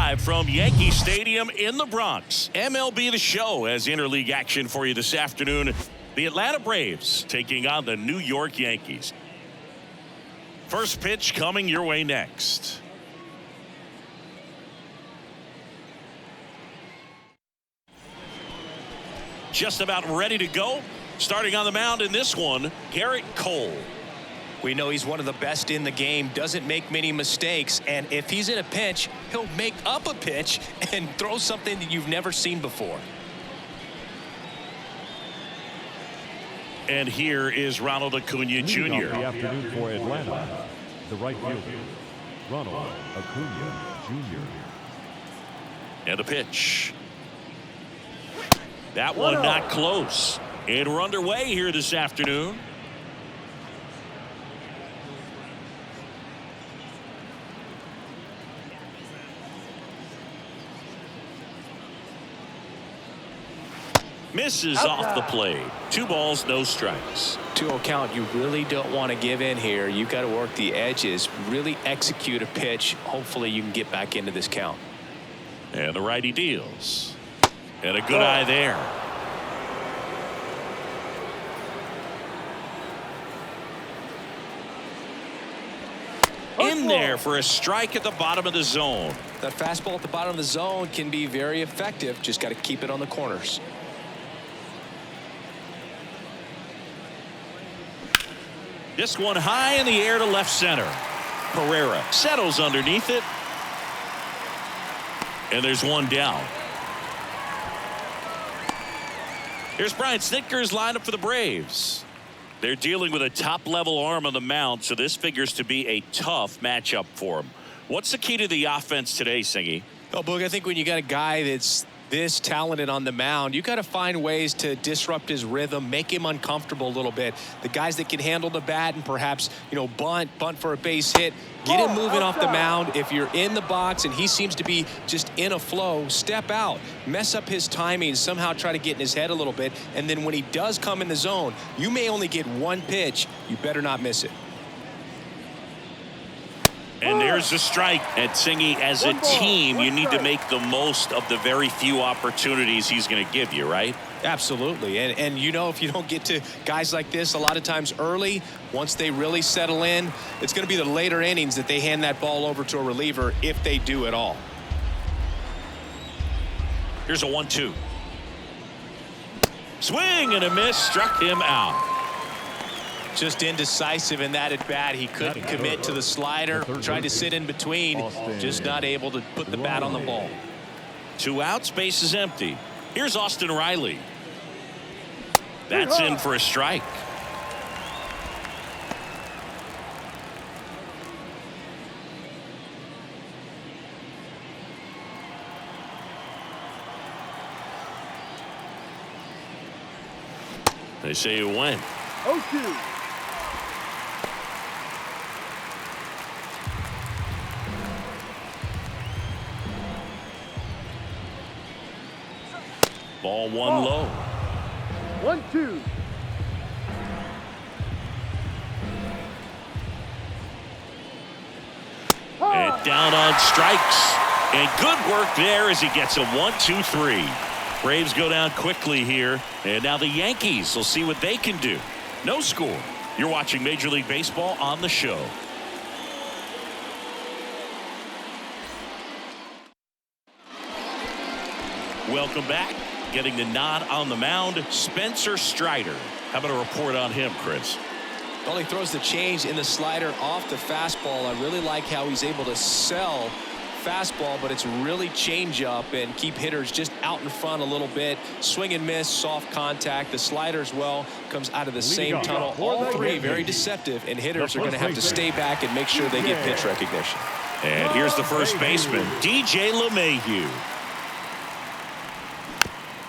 live from Yankee Stadium in the Bronx. MLB The Show has interleague action for you this afternoon. The Atlanta Braves taking on the New York Yankees. First pitch coming your way next. Just about ready to go. Starting on the mound in this one, Garrett Cole. We know he's one of the best in the game, doesn't make many mistakes, and if he's in a pinch, he'll make up a pitch and throw something that you've never seen before. And here is Ronald Acuna Jr. The afternoon for Atlanta, the right fielder, Ronald Acuna Jr. And a pitch. That one not close. And we're underway here this afternoon. Misses off the plate. 2 balls, no strikes. 2-0 count. You really don't want to give in here. You've got to work the edges, really execute a pitch. Hopefully you can get back into this count. And the righty deals. And a good eye there. In there for a strike at the bottom of the zone. That fastball at the bottom of the zone can be very effective. Just got to keep it on the corners. This one high in the air to left center. Pereira settles underneath it. And there's one down. Here's Brian Snitker's lineup for the Braves. They're dealing with a top-level arm on the mound, so this figures to be a tough matchup for them. What's the key to the offense today, Singy? Oh, Boog, I think when you got a guy that's this talented on the mound, you got to find ways to disrupt his rhythm, make him uncomfortable a little bit. The guys that can handle the bat and perhaps, bunt for a base hit, get him moving off the mound. If you're in the box and he seems to be just in a flow, step out, mess up his timing, somehow try to get in his head a little bit. And then when he does come in the zone, you may only get one pitch. You better not miss it. And there's the strike. And Singy, as a team, you need to make the most of the very few opportunities he's going to give you, right? Absolutely. And if you don't get to guys like this a lot of times early, once they really settle in, it's going to be the later innings that they hand that ball over to a reliever, if they do at all. Here's a 1-2. Swing and a miss, struck him out. Just indecisive in that at bat. He couldn't commit to the slider, tried to sit in between, just not able to put the bat on the ball. 2 outs, base is empty. Here's Austin Riley. That's in for a strike. They say it went. 0-2. Ball 1 low. 1-2. And down on strikes. And good work there as he gets a 1-2-3. Braves go down quickly here. And now the Yankees will see what they can do. No score. You're watching Major League Baseball on the show. Welcome back. Getting the nod on the mound, Spencer Strider. How about a report on him, Chris? Well, he throws the change in the slider off the fastball. I really like how he's able to sell fastball, but it's really change up and keep hitters just out in front a little bit. Swing and miss, soft contact. The slider as well comes out of the same tunnel. All three very deceptive, and hitters are going to have to stay back and make sure they get pitch recognition. And here's the first baseman, DJ LeMahieu.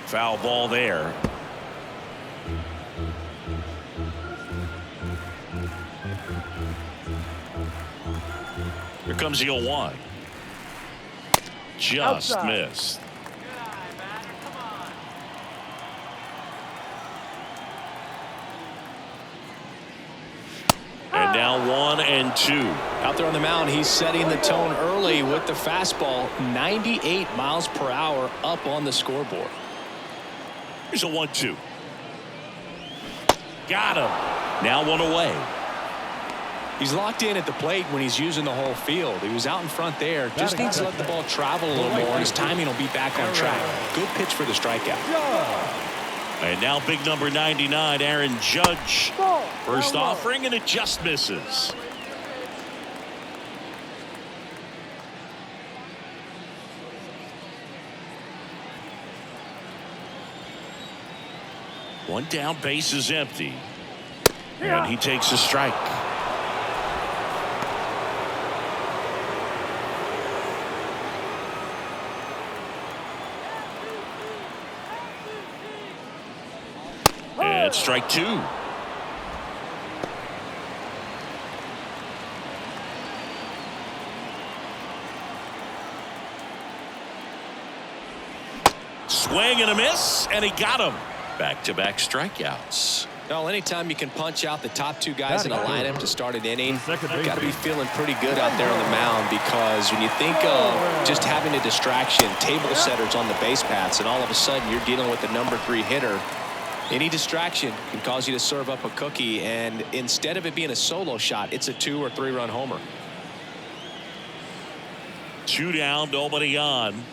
Foul ball there. Here comes the 0-1. Just outside. Missed. And now Now 1-2. Out there on the mound, he's setting the tone early with the fastball. 98 miles per hour up on the scoreboard. Here's a 1-2. Got him. Now 1 away. He's locked in at the plate when he's using the whole field. He was out in front there. Just needs to let the ball travel a little more, and his timing will be back on track. Good pitch for the strikeout. And now big number 99, Aaron Judge. First offering, and it just misses. One down, base is empty. And he takes a strike. And strike 2. Swing and a miss, and he got him. Back-to-back strikeouts. Well, anytime you can punch out the top 2 guys in a lineup to start an inning, you've got to be feeling pretty good out there on the mound, because when you think of just having a distraction, table setters on the base paths, and all of a sudden you're dealing with the number 3 hitter, any distraction can cause you to serve up a cookie, and instead of it being a solo shot, it's a 2 or 3 run homer. 2 down, nobody on.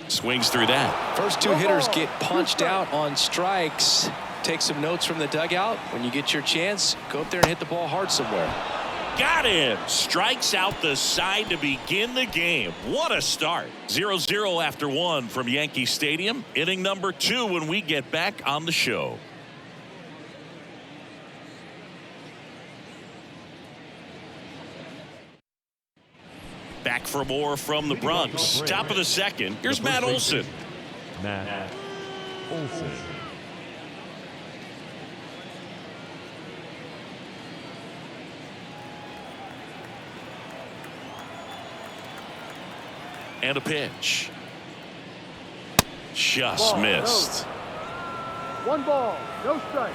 Swings through that. First 2 hitters get punched out on strikes. Take some notes from the dugout. When you get your chance, go up there and hit the ball hard somewhere. Got him. Strikes out the side to begin the game. What a start. 0-0 after 1 from Yankee Stadium. Inning number 2 when we get back on the show. Back for more from the Bronx. Top of the second. Here's Matt Olson. Matt Olson. And a pitch. Just missed. 1 ball, no strike.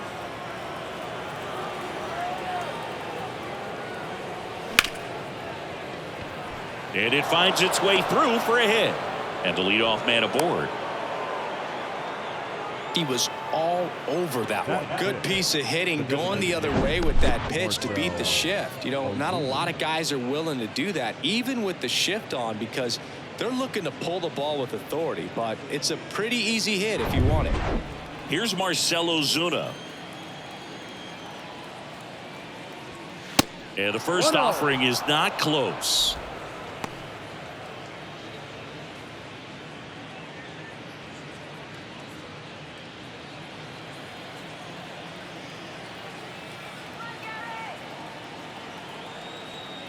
And it finds its way through for a hit. And the leadoff man aboard. He was all over that one. Good piece of hitting, going the other way with that pitch to beat the shift. You know, not a lot of guys are willing to do that, even with the shift on, because they're looking to pull the ball with authority. But it's a pretty easy hit if you want it. Here's Marcell Ozuna. And the first offering is not close.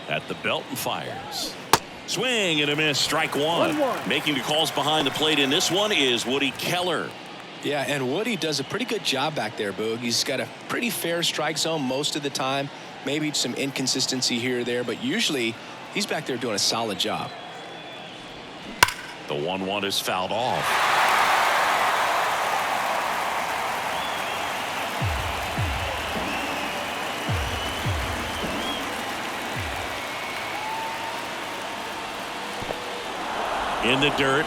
At the belt and fires. Swing and a miss. Strike 1. Making the calls behind the plate in this one is Woody Keller. Yeah, and Woody does a pretty good job back there, Boog. He's got a pretty fair strike zone most of the time. Maybe some inconsistency here or there, but usually he's back there doing a solid job. The 1-1 is fouled off. In the dirt.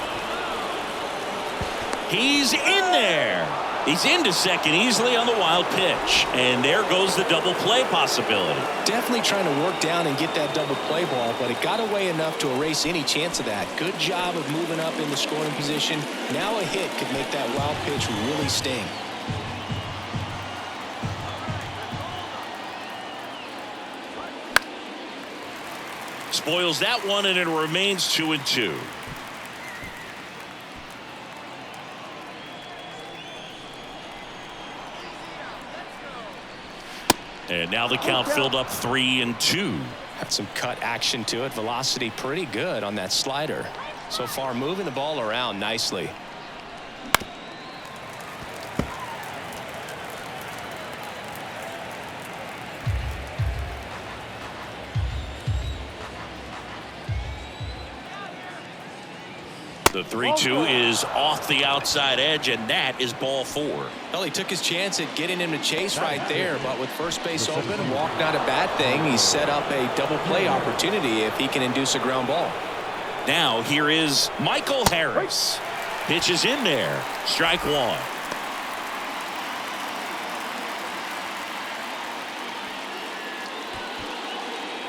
He's in there. He's into second easily on the wild pitch. And there goes the double play possibility. Definitely trying to work down and get that double play ball, but it got away enough to erase any chance of that. Good job of moving up in the scoring position. Now a hit could make that wild pitch really sting. Spoils that one, and it remains 2-2. And now the count filled up 3-2. Had some cut action to it. Velocity pretty good on that slider. So far moving the ball around nicely. The 3-2 is off the outside edge, and that is ball 4. Well, he took his chance at getting him to chase right there, but with first base open, walk not a bad thing. He set up a double play opportunity if he can induce a ground ball. Now here is Michael Harris. Pitches in there. Strike 1.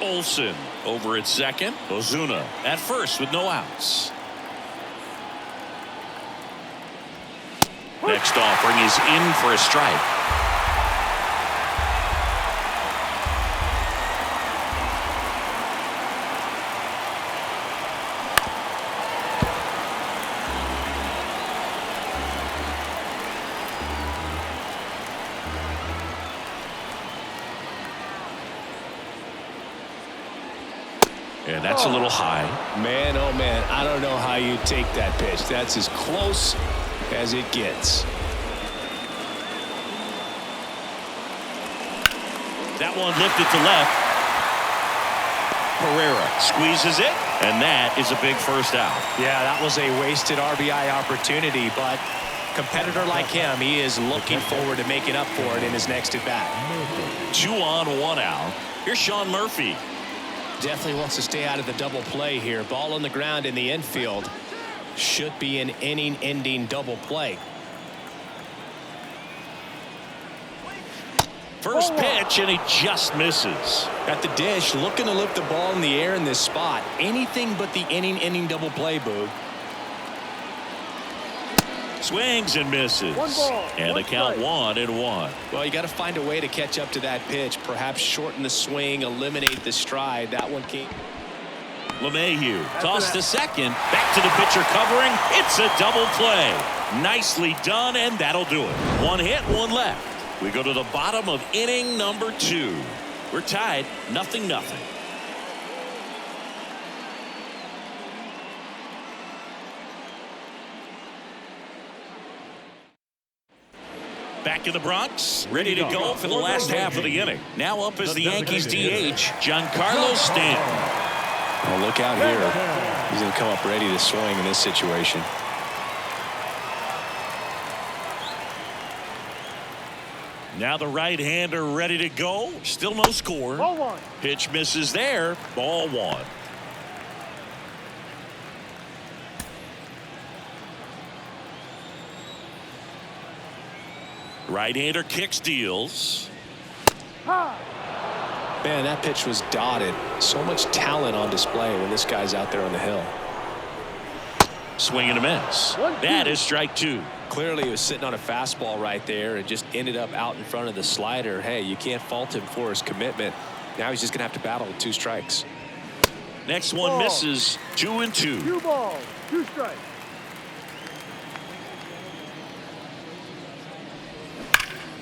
Olsen over at second. Ozuna at first with no outs. Next offering is in for a strike. And that's a little high. Man, oh man, I don't know how you take that pitch. That's as close as it gets. That one lifted to left. Pereira squeezes it, and that is a big first out. Yeah, that was a wasted RBI opportunity, but competitor like him, he is looking forward to making up for it in his next at bat. 2 on, 1 out. Here's Sean Murphy. Definitely wants to stay out of the double play here. Ball on the ground in the infield. Should be an inning-ending double play. First pitch, and he just misses. At the dish, looking to lift the ball in the air in this spot. Anything but the inning-ending double play, Boog. Swings and misses. And the count 1-1. Well, you got to find a way to catch up to that pitch. Perhaps shorten the swing, eliminate the stride. That one came. LeMahieu tossed to second. Back to the pitcher covering. It's a double play. Nicely done, and that'll do it. 1 hit, 1 left. We go to the bottom of inning number 2. We're tied 0-0. Back in the Bronx, ready to go for the last half of the inning. Now up is the Yankees DH, Giancarlo Stanton. Oh, look out here. He's going to come up ready to swing in this situation. Now the right-hander ready to go. Still no score. Ball 1. Pitch misses there. Ball 1. Right-hander kicks, deals. Man, that pitch was dotted. So much talent on display when this guy's out there on the hill. Swing and a miss. That is strike 2. Clearly he was sitting on a fastball right there and just ended up out in front of the slider. Hey, you can't fault him for his commitment. Now he's just going to have to battle with 2 strikes. Next one misses. 2-2. 2 balls, 2 strikes.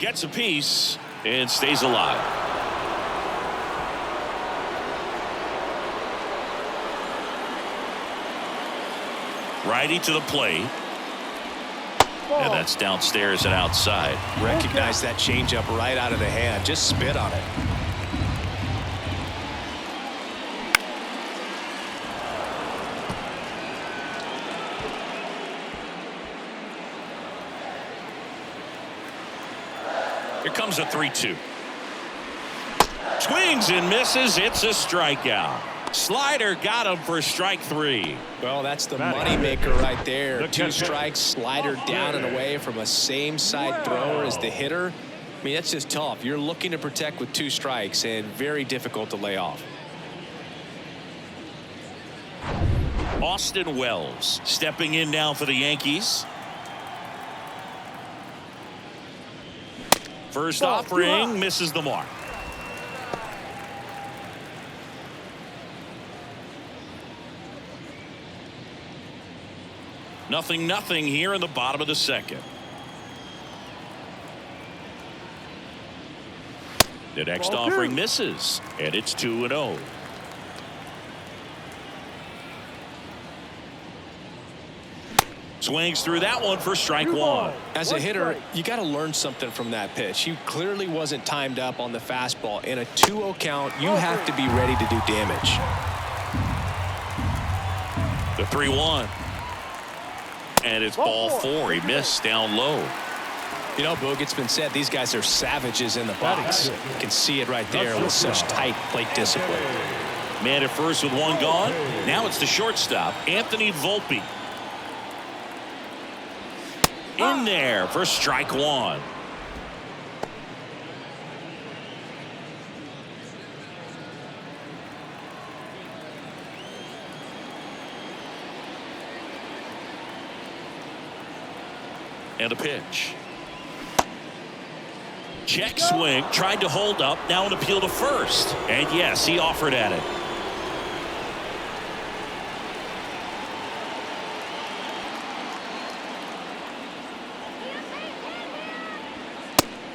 Gets a piece and stays alive. Righty to the plate. And that's downstairs and outside. Recognize that changeup right out of the hand. Just spit on it. Here comes a 3-2. Swings and misses. It's a strikeout. Slider got him for strike 3. Well, that's the money maker right there. 2 strikes, slider down and away from a same side thrower as the hitter. I mean, that's just tough. You're looking to protect with 2 strikes and very difficult to lay off. Austin Wells stepping in now for the Yankees. First offering misses the mark. Nothing here in the bottom of the second. The next offering misses, and it's 2-0. Swings through that one for strike 1. As a hitter, you got to learn something from that pitch. He clearly wasn't timed up on the fastball. In a 2-0 count, you have to be ready to do damage. The 3-1. And it's ball four. He missed down low. You know, Boog, it's been said these guys are savages in the box. You can see it right there with such tight plate discipline. Man at first with one gone. Now it's the shortstop, Anthony Volpe. In there for strike one. And a pitch. Check swing, tried to hold up, now an appeal to first. And yes, he offered at it.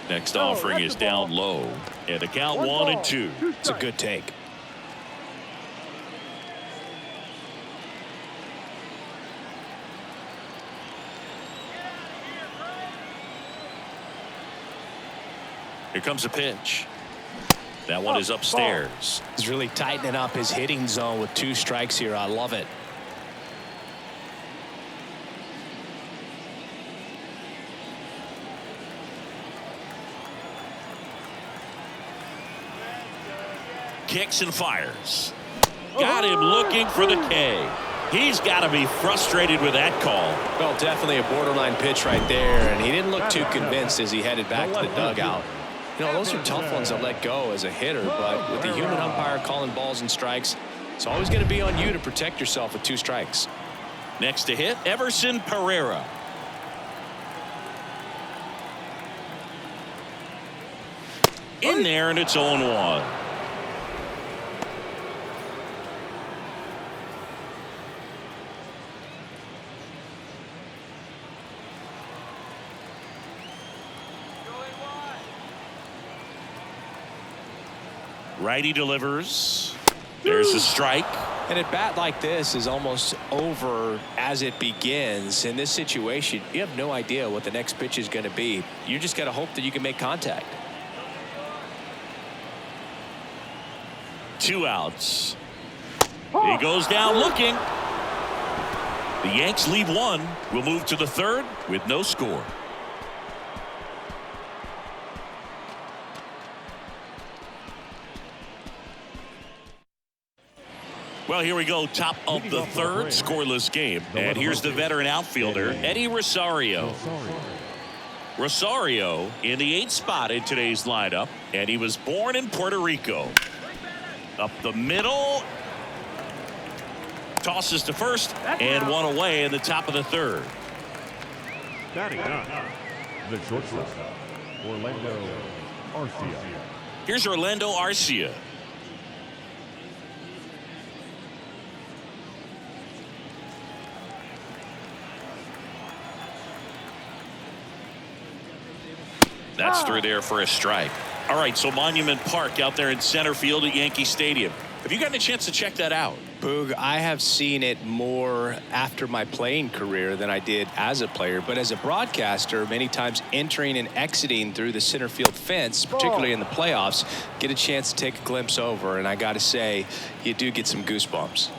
Next offering is down low. And the count 1-2. It's a good take. Here comes a pitch. That one is upstairs. He's really tightening up his hitting zone with 2 strikes here. I love it. Kicks and fires. Got him looking for the K. He's got to be frustrated with that call. Well, definitely a borderline pitch right there, and he didn't look too convinced as he headed back to the dugout. You know, those are tough ones to let go as a hitter, but with the human umpire calling balls and strikes, it's always going to be on you to protect yourself with 2 strikes. Next to hit, Everson Pereira. In there, and it's 0-1. Righty delivers. There's a strike. And at bat like this is almost over as it begins. In this situation, you have no idea what the next pitch is going to be. You just got to hope that you can make contact. 2 outs. He goes down looking. The Yanks lead 1. We'll move to the 3rd with no score. Well, here we go. Top of the 3rd, scoreless game. And here's the veteran outfielder, Eddie Rosario. Rosario in the 8th spot in today's lineup. And he was born in Puerto Rico. Up the middle. Tosses to first. And 1 away in the top of the 3rd. Batting 9, the shortstop, Orlando Arcia. Here's Orlando Arcia. That's through there for a strike. All right, so Monument Park out there in center field at Yankee Stadium. Have you gotten a chance to check that out? Boog, I have seen it more after my playing career than I did as a player. But as a broadcaster, many times entering and exiting through the center field fence, particularly in the playoffs, get a chance to take a glimpse over. And I got to say, you do get some goosebumps.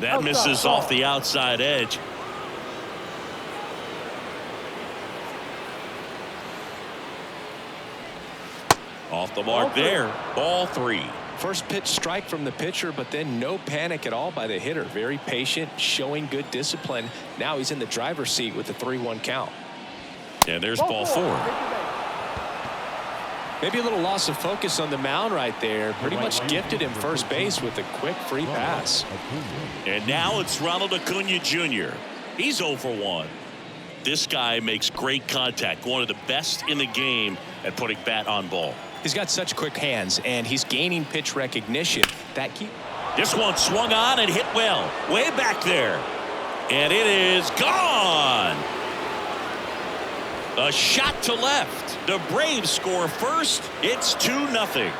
That misses off the outside edge. Off the mark there. Ball 3. First pitch strike from the pitcher, but then no panic at all by the hitter. Very patient, showing good discipline. Now he's in the driver's seat with the 3-1 count. And there's ball 4. Maybe a little loss of focus on the mound right there. Pretty much gifted him first base with a quick free pass. And now it's Ronald Acuna Jr. He's 0 for 1. This guy makes great contact. One of the best in the game at putting bat on ball. He's got such quick hands, and he's gaining pitch recognition. This one swung on and hit well. Way back there. And it is gone. A shot to left. The Braves score first. It's 2-0.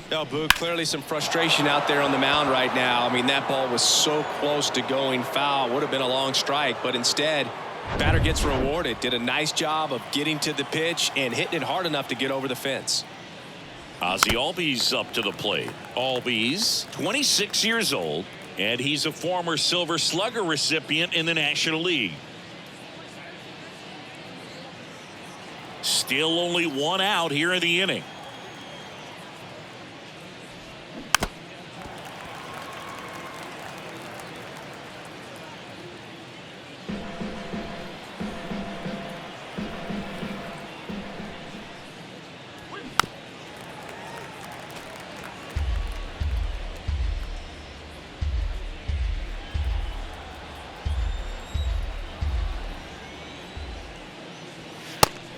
No, Boo, clearly some frustration out there on the mound right now. I mean, that ball was so close to going foul. Would have been a long strike, but instead, batter gets rewarded. Did a nice job of getting to the pitch and hitting it hard enough to get over the fence. Ozzie Albies up to the plate. Albies, 26 years old, and he's a former Silver Slugger recipient in the National League. Still only one out here in the inning.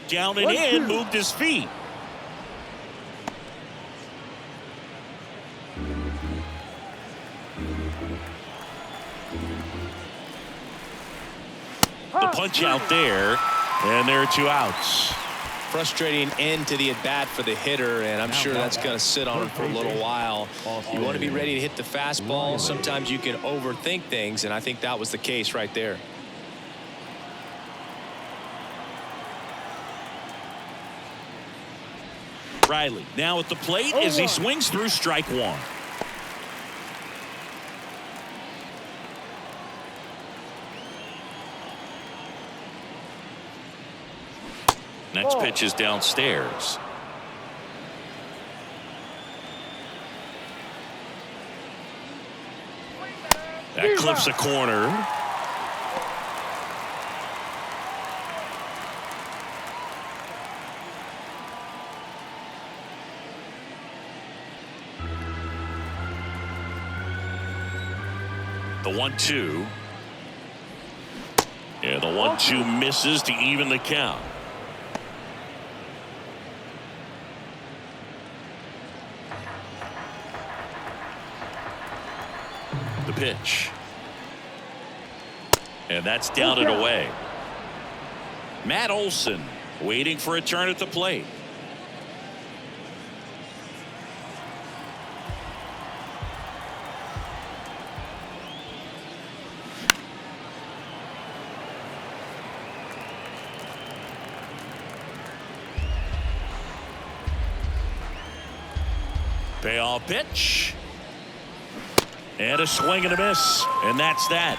Down and in, moved his feet. The punch out there, and there are 2 outs. Frustrating end to the at-bat for the hitter, and I'm sure that's going to sit on him for a little while. You want to be ready to hit the fastball. Sometimes you can overthink things, and I think that was the case right there. Riley now at the plate as he swings through strike 1. Next pitch is downstairs. That clips a corner. The 1-2. Yeah, the 1-2 misses to even the count. The pitch. And that's down and away. Matt Olson waiting for a turn at the plate. Payoff pitch. And a swing and a miss. And that's that.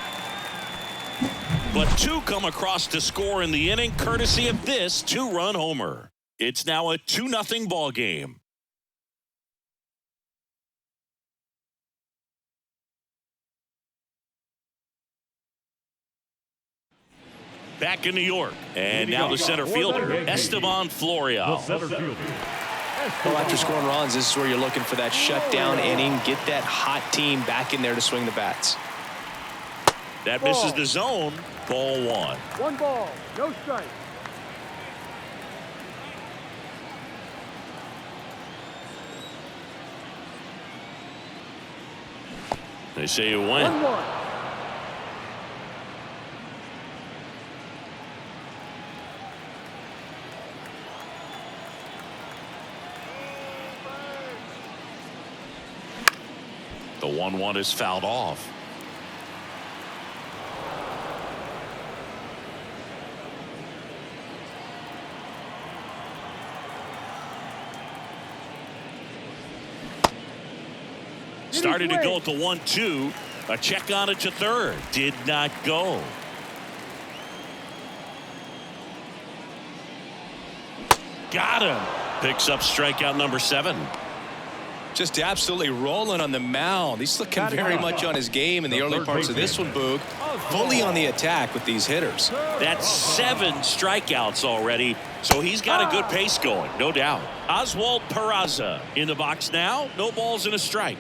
But 2 come across to score in the inning, courtesy of this 2-run homer. It's now a 2-0 ball game. Back in New York. And now the center fielder, Esteban Florial. The center fielder. Well, after scoring runs, this is where you're looking for that shutdown inning. Get that hot team back in there to swing the bats. That misses the zone. Ball 1. 1 ball, no strike. They say you win. 1-1. The 1-1 is fouled off. Started to go at the 1-2. A check on it to third. Did not go. Got him. Picks up strikeout number 7. Just absolutely rolling on the mound. He's looking very much on his game in the early parts of this one, Boog. Fully on the attack with these hitters. That's 7 strikeouts already, so he's got a good pace going, no doubt. Oswald Peraza in the box now. No balls and a strike.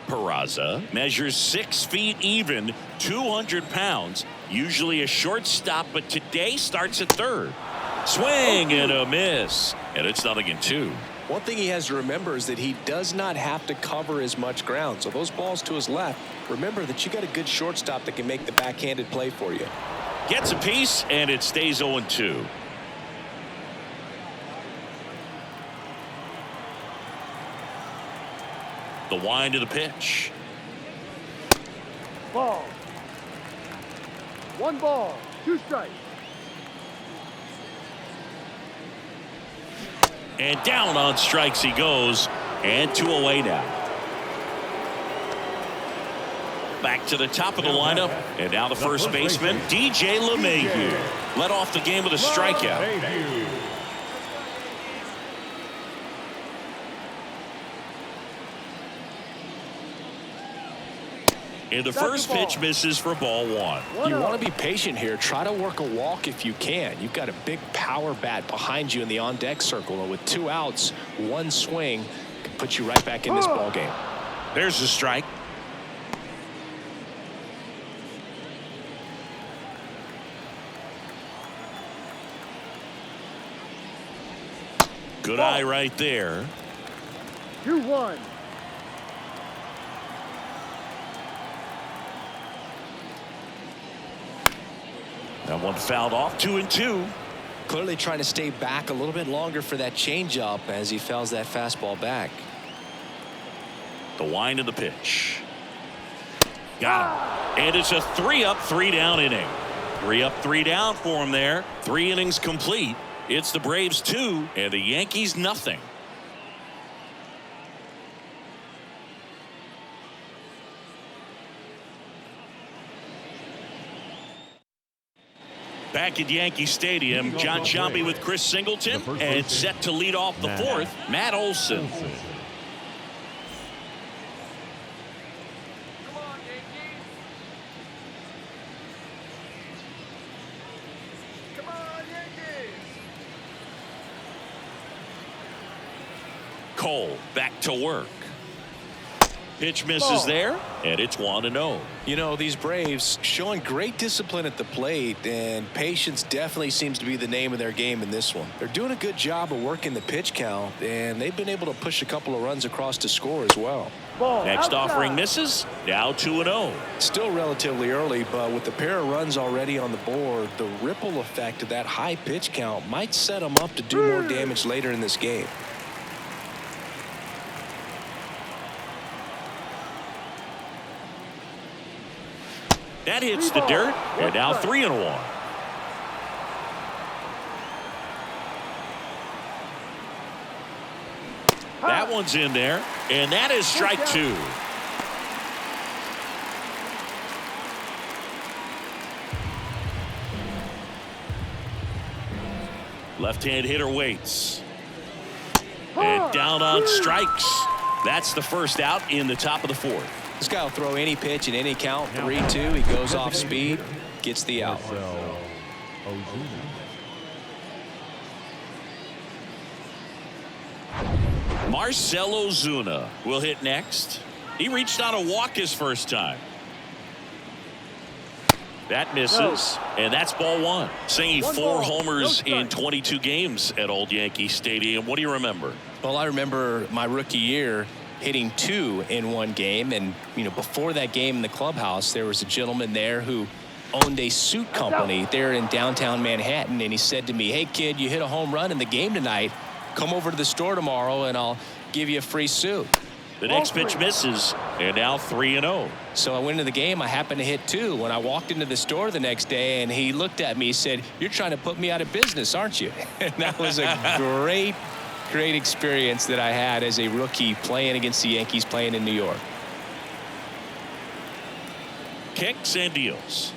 Peraza measures 6 feet even, 200 pounds. Usually a shortstop, but today starts at third. Swing and a miss, and it's 0-2. One thing he has to remember is that he does not have to cover as much ground. So those balls to his left, remember that you got a good shortstop that can make the backhanded play for you. Gets a piece, and it stays 0-2. The wind of the pitch. Ball. 1 ball, 2 strikes. And down on strikes he goes. And 2 away now. Back to the top of the lineup. And now the first baseman, DJ LeMahieu. Led off the game with a strikeout. And the first pitch misses for ball 1. You want to be patient here. Try to work a walk if you can. You've got a big power bat behind you in the on-deck circle. And with 2 outs, 1 swing can put you right back in this ball game. There's the strike. Good eye right there. 2-1. That one fouled off. 2-2. Clearly trying to stay back a little bit longer for that changeup as he fouls that fastball back. The wind of the pitch. Got him. And it's a 3-up, 3-down inning. 3 up, 3 down for him there. 3 innings complete. It's the Braves 2 and the Yankees nothing. Back at Yankee Stadium, John Sciambi with Chris Singleton, and set to lead off the 4th, Matt Olson. Come on, Yankees. Come on, Yankees. Cole back to work. Pitch misses there, and it's 1-0. You know, these Braves showing great discipline at the plate, and patience definitely seems to be the name of their game in this one. They're doing a good job of working the pitch count, and they've been able to push a couple of runs across to score as well. Next offering misses. Now 2-0. Still relatively early, but with the pair of runs already on the board, the ripple effect of that high pitch count might set them up to do more damage later in this game. That hits the dirt, and now 3-1. That one's in there, and that is strike 2. Left-hand hitter waits. And down on strikes. That's the first out in the top of the 4th. This guy will throw any pitch in any count. 3-2. He goes off speed, gets the out. Marcell Ozuna will hit next. He reached on a walk his first time. That misses, and that's ball 1. Singing 4 homers in 22 games at Old Yankee Stadium. What do you remember? Well, I remember my rookie year hitting 2 in 1 game, and you know, before that game in the clubhouse, there was a gentleman there who owned a suit company there in downtown Manhattan, and he said to me, "Hey kid, you hit a home run in the game tonight. Come over to the store tomorrow and I'll give you a free suit." The next pitch misses, and now 3-0. So I went into the game. I happened to hit 2. When I walked into the store the next day, and he looked at me, he said, "You're trying to put me out of business, aren't you?" And that was a great experience that I had as a rookie playing against the Yankees, playing in New York. Kicks and deals.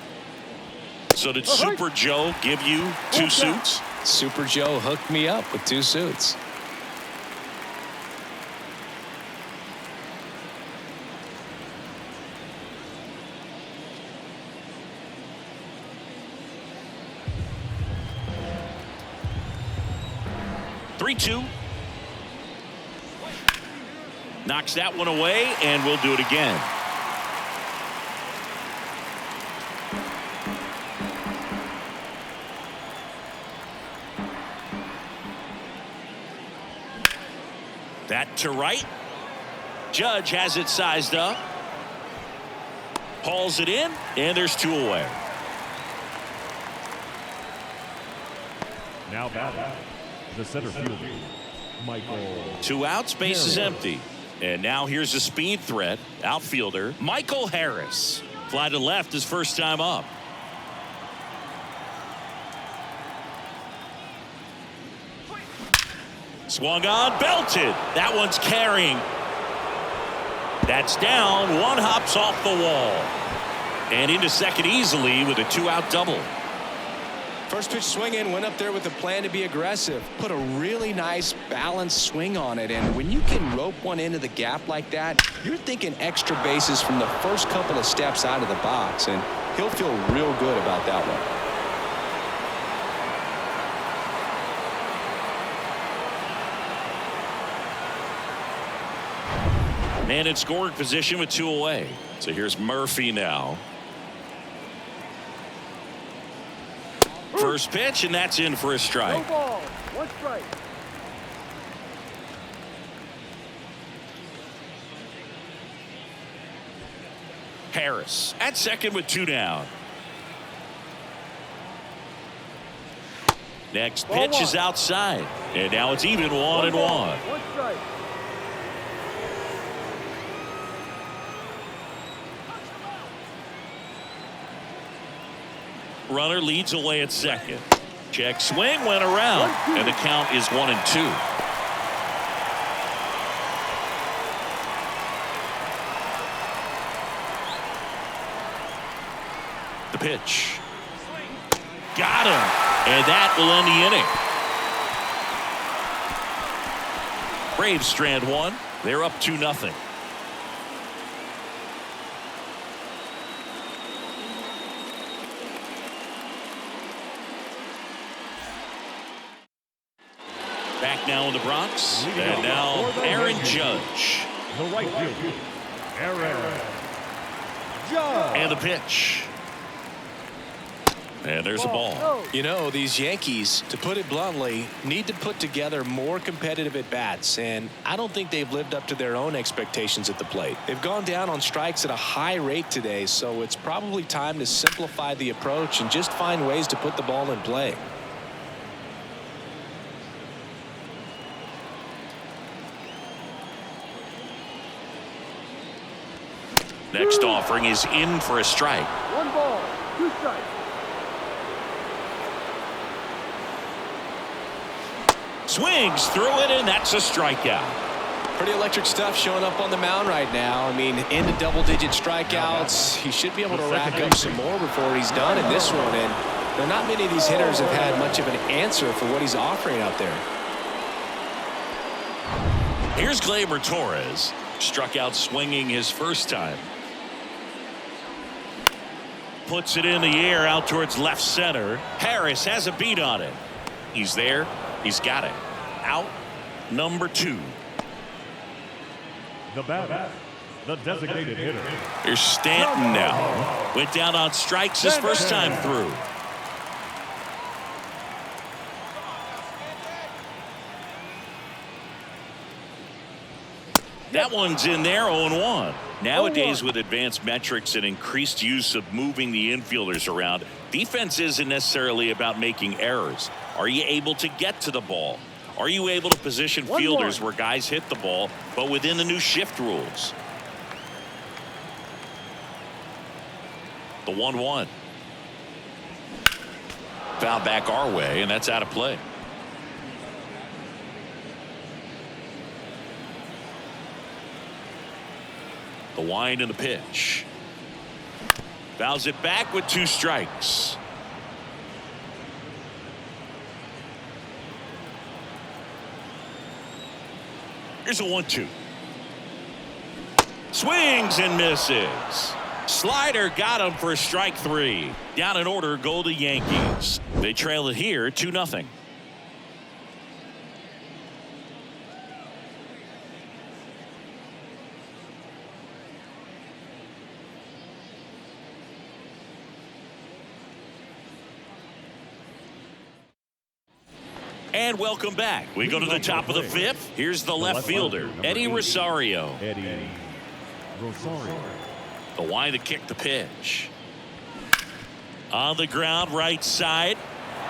So did Super Joe give you 2 suits? Super Joe hooked me up with 2 suits. Three-two. Knocks that one away, and we'll do it again. That to right. Judge has it sized up. Hauls it in, and there's 2 away. Now batting, the center fielder, Michael. 2 outs, base is empty. And now here's a speed threat. Outfielder Michael Harris. Fly to left his first time up. Swung on, belted. That one's carrying. That's down. One hops off the wall. And into second easily with a 2-out double. First pitch swinging, went up there with a plan to be aggressive. Put a really nice balanced swing on it. And when you can rope one into the gap like that, you're thinking extra bases from the first couple of steps out of the box. And he'll feel real good about that one. Man in scoring position with 2 away. So here's Murphy now. First pitch, and that's in for a strike. No ball. 1 strike. Harris at second with 2 down. Next pitch is outside. And now it's even 1-1. 1 strike. Runner leads away at second. Check swing went around, and the count is 1-2. The pitch. Got him, and that will end the inning. Braves strand 1. They're up 2-0. Back now in the Bronx, and now Aaron Judge. The right fielder, Aaron Judge. And the pitch. And there's a ball. You know, these Yankees, to put it bluntly, need to put together more competitive at-bats, and I don't think they've lived up to their own expectations at the plate. They've gone down on strikes at a high rate today, so it's probably time to simplify the approach and just find ways to put the ball in play. Next offering is in for a strike. 1 ball. 2 strikes. Swings through it, and that's a strikeout. Pretty electric stuff showing up on the mound right now. I mean, into double-digit strikeouts. He should be able to rack up some more before he's done in this one. And there are not many of these hitters have had much of an answer for what he's offering out there. Here's Gleyber Torres. Struck out swinging his first time. Puts it in the air out towards left center. Harris has a beat on it. He's there. He's got it. Out number 2. The batter, the designated hitter. Here's Stanton now. Went down on strikes his first time through. That one's in there, 0-1. Nowadays, with advanced metrics and increased use of moving the infielders around, defense isn't necessarily about making errors. Are you able to get to the ball? Are you able to position fielders where guys hit the ball, but within the new shift rules? The 1-1. Foul back our way, and that's out of play. The wind and the pitch. Fouls it back with 2 strikes. Here's a 1-2. Swings and misses. Slider got him for strike 3. Down in order go the Yankees. They trail it here 2-0. And welcome back. We go to the top of the 5th. Here's the left fielder, Eddie Rosario. Eddie Rosario. The wind to kick the pitch. On the ground, right side.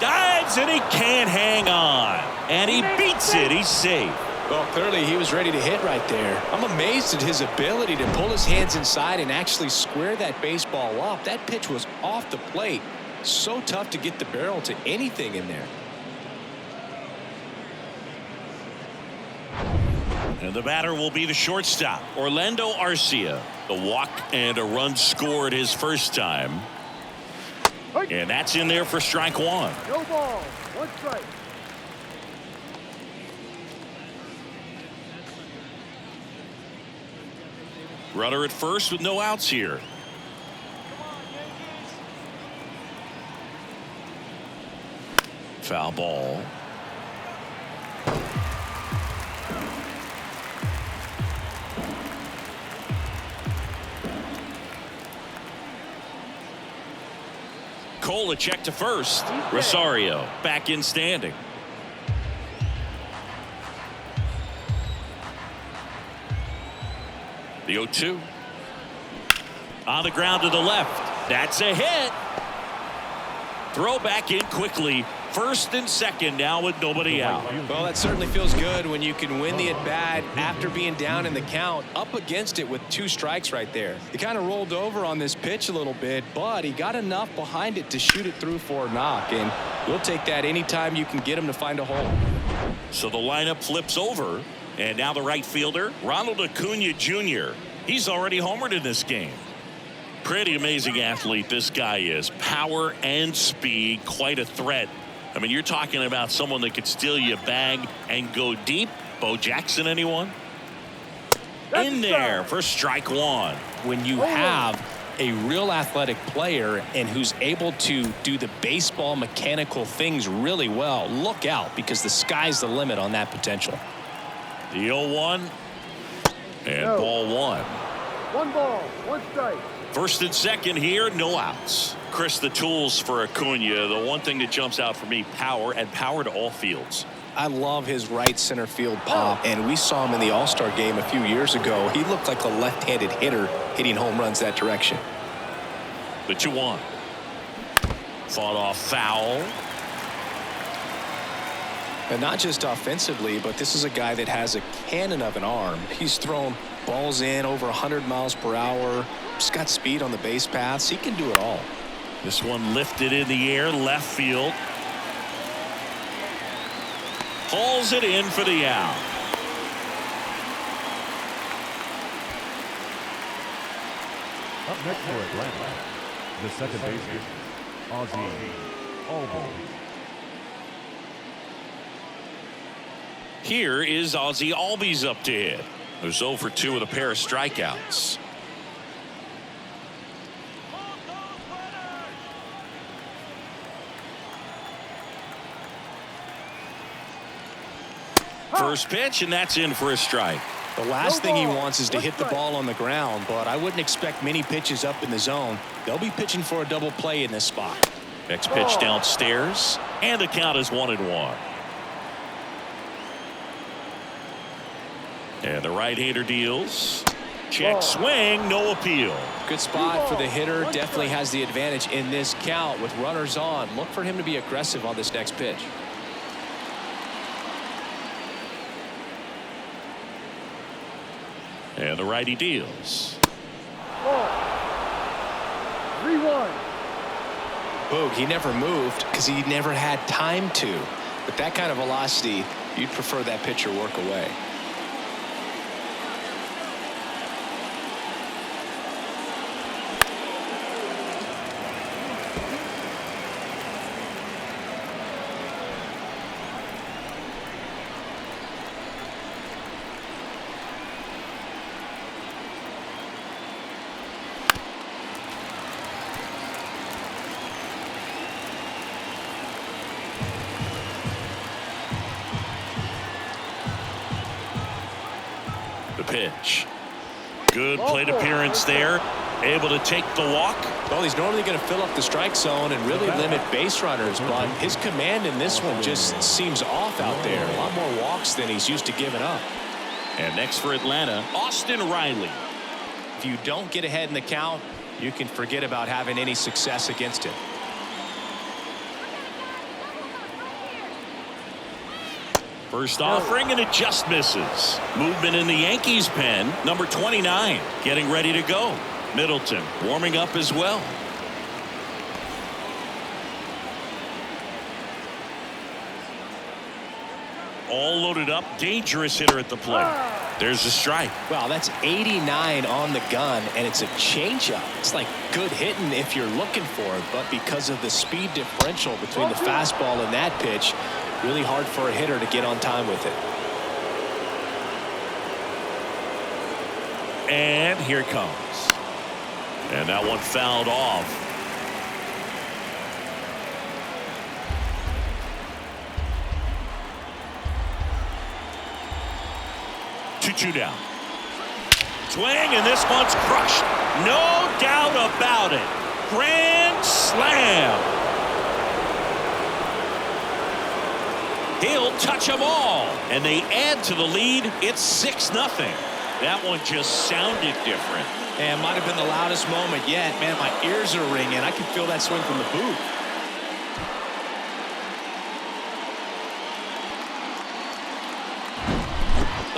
Dives, and he can't hang on. And he beats it. He's safe. Well, clearly he was ready to hit right there. I'm amazed at his ability to pull his hands inside and actually square that baseball up. That pitch was off the plate. So tough to get the barrel to anything in there. And the batter will be the shortstop, Orlando Arcia. The walk and a run scored his first time. And that's in there for strike one. No ball. One strike. Runner at first with no outs here. Foul ball. Cole a check to first. Rosario back in standing. The 0-2. On the ground to the left. That's a hit. Throw back in quickly. First and second now with nobody out. Well, that certainly feels good when you can win the at-bat after being down in the count, up against it with 2 strikes right there. He kind of rolled over on this pitch a little bit, but he got enough behind it to shoot it through for a knock, and you'll take that anytime you can get him to find a hole. So the lineup flips over, and now the right fielder, Ronald Acuna Jr. He's already homered in this game. Pretty amazing athlete this guy is. Power and speed, quite a threat. I mean, you're talking about someone that could steal you a bag and go deep. Bo Jackson, anyone? In there for strike one. When you have a real athletic player and who's able to do the baseball mechanical things really well, look out, because the sky's the limit on that potential. The 0-1 and ball one. One ball. One strike. First and second here, no outs. Chris, the tools for Acuna, the one thing that jumps out for me, power, and power to all fields. I love his right center field pop, and we saw him in the All-Star game a few years ago. He looked like a left-handed hitter hitting home runs that direction. The 2-1. Fought off foul. And not just offensively, but this is a guy that has a cannon of an arm. He's thrown balls in over 100 miles per hour. He's got speed on the base paths. He can do it all. This one lifted in the air, left field. Hauls it in for the out. Up next for Atlanta, the second baseman, Ozzie Albies. Here is Ozzie Albies up to hit. Who's 0 for 2 with a pair of strikeouts. First pitch, and that's in for a strike. The last thing he wants is to hit the ball on the ground, but I wouldn't expect many pitches up in the zone. They'll be pitching for a double play in this spot. Next pitch downstairs, and the count is 1-1. And the right-hander deals. Check swing, no appeal. Good spot for the hitter. Definitely has the advantage in this count with runners on. Look for him to be aggressive on this next pitch. And the righty deals. 3-1. Boog, he never moved because he never had time to. With that kind of velocity, you'd prefer that pitcher work away. Pitch. Good plate appearance there. Able to take the walk. Well, he's normally going to fill up the strike zone and really limit base runners, but his command in this one just seems off out there. A lot more walks than he's used to giving up. And next for Atlanta, Austin Riley. If you don't get ahead in the count, you can forget about having any success against him. First offering, and it just misses. Movement in the Yankees pen. Number 29 getting ready to go. Middleton warming up as well. All loaded up. Dangerous hitter at the plate. There's a strike. Well, that's 89 on the gun, and it's a changeup. It's like good hitting if you're looking for it, but because of the speed differential between the fastball and that pitch, really hard for a hitter to get on time with it. And here it comes. And that one fouled off. 2-2 down. Swing, and this one's crushed. No doubt about it. Grand slam. He'll touch them all. And they add to the lead. It's 6-0. That one just sounded different. And might have been the loudest moment yet. Man, my ears are ringing. I can feel that swing from the booth.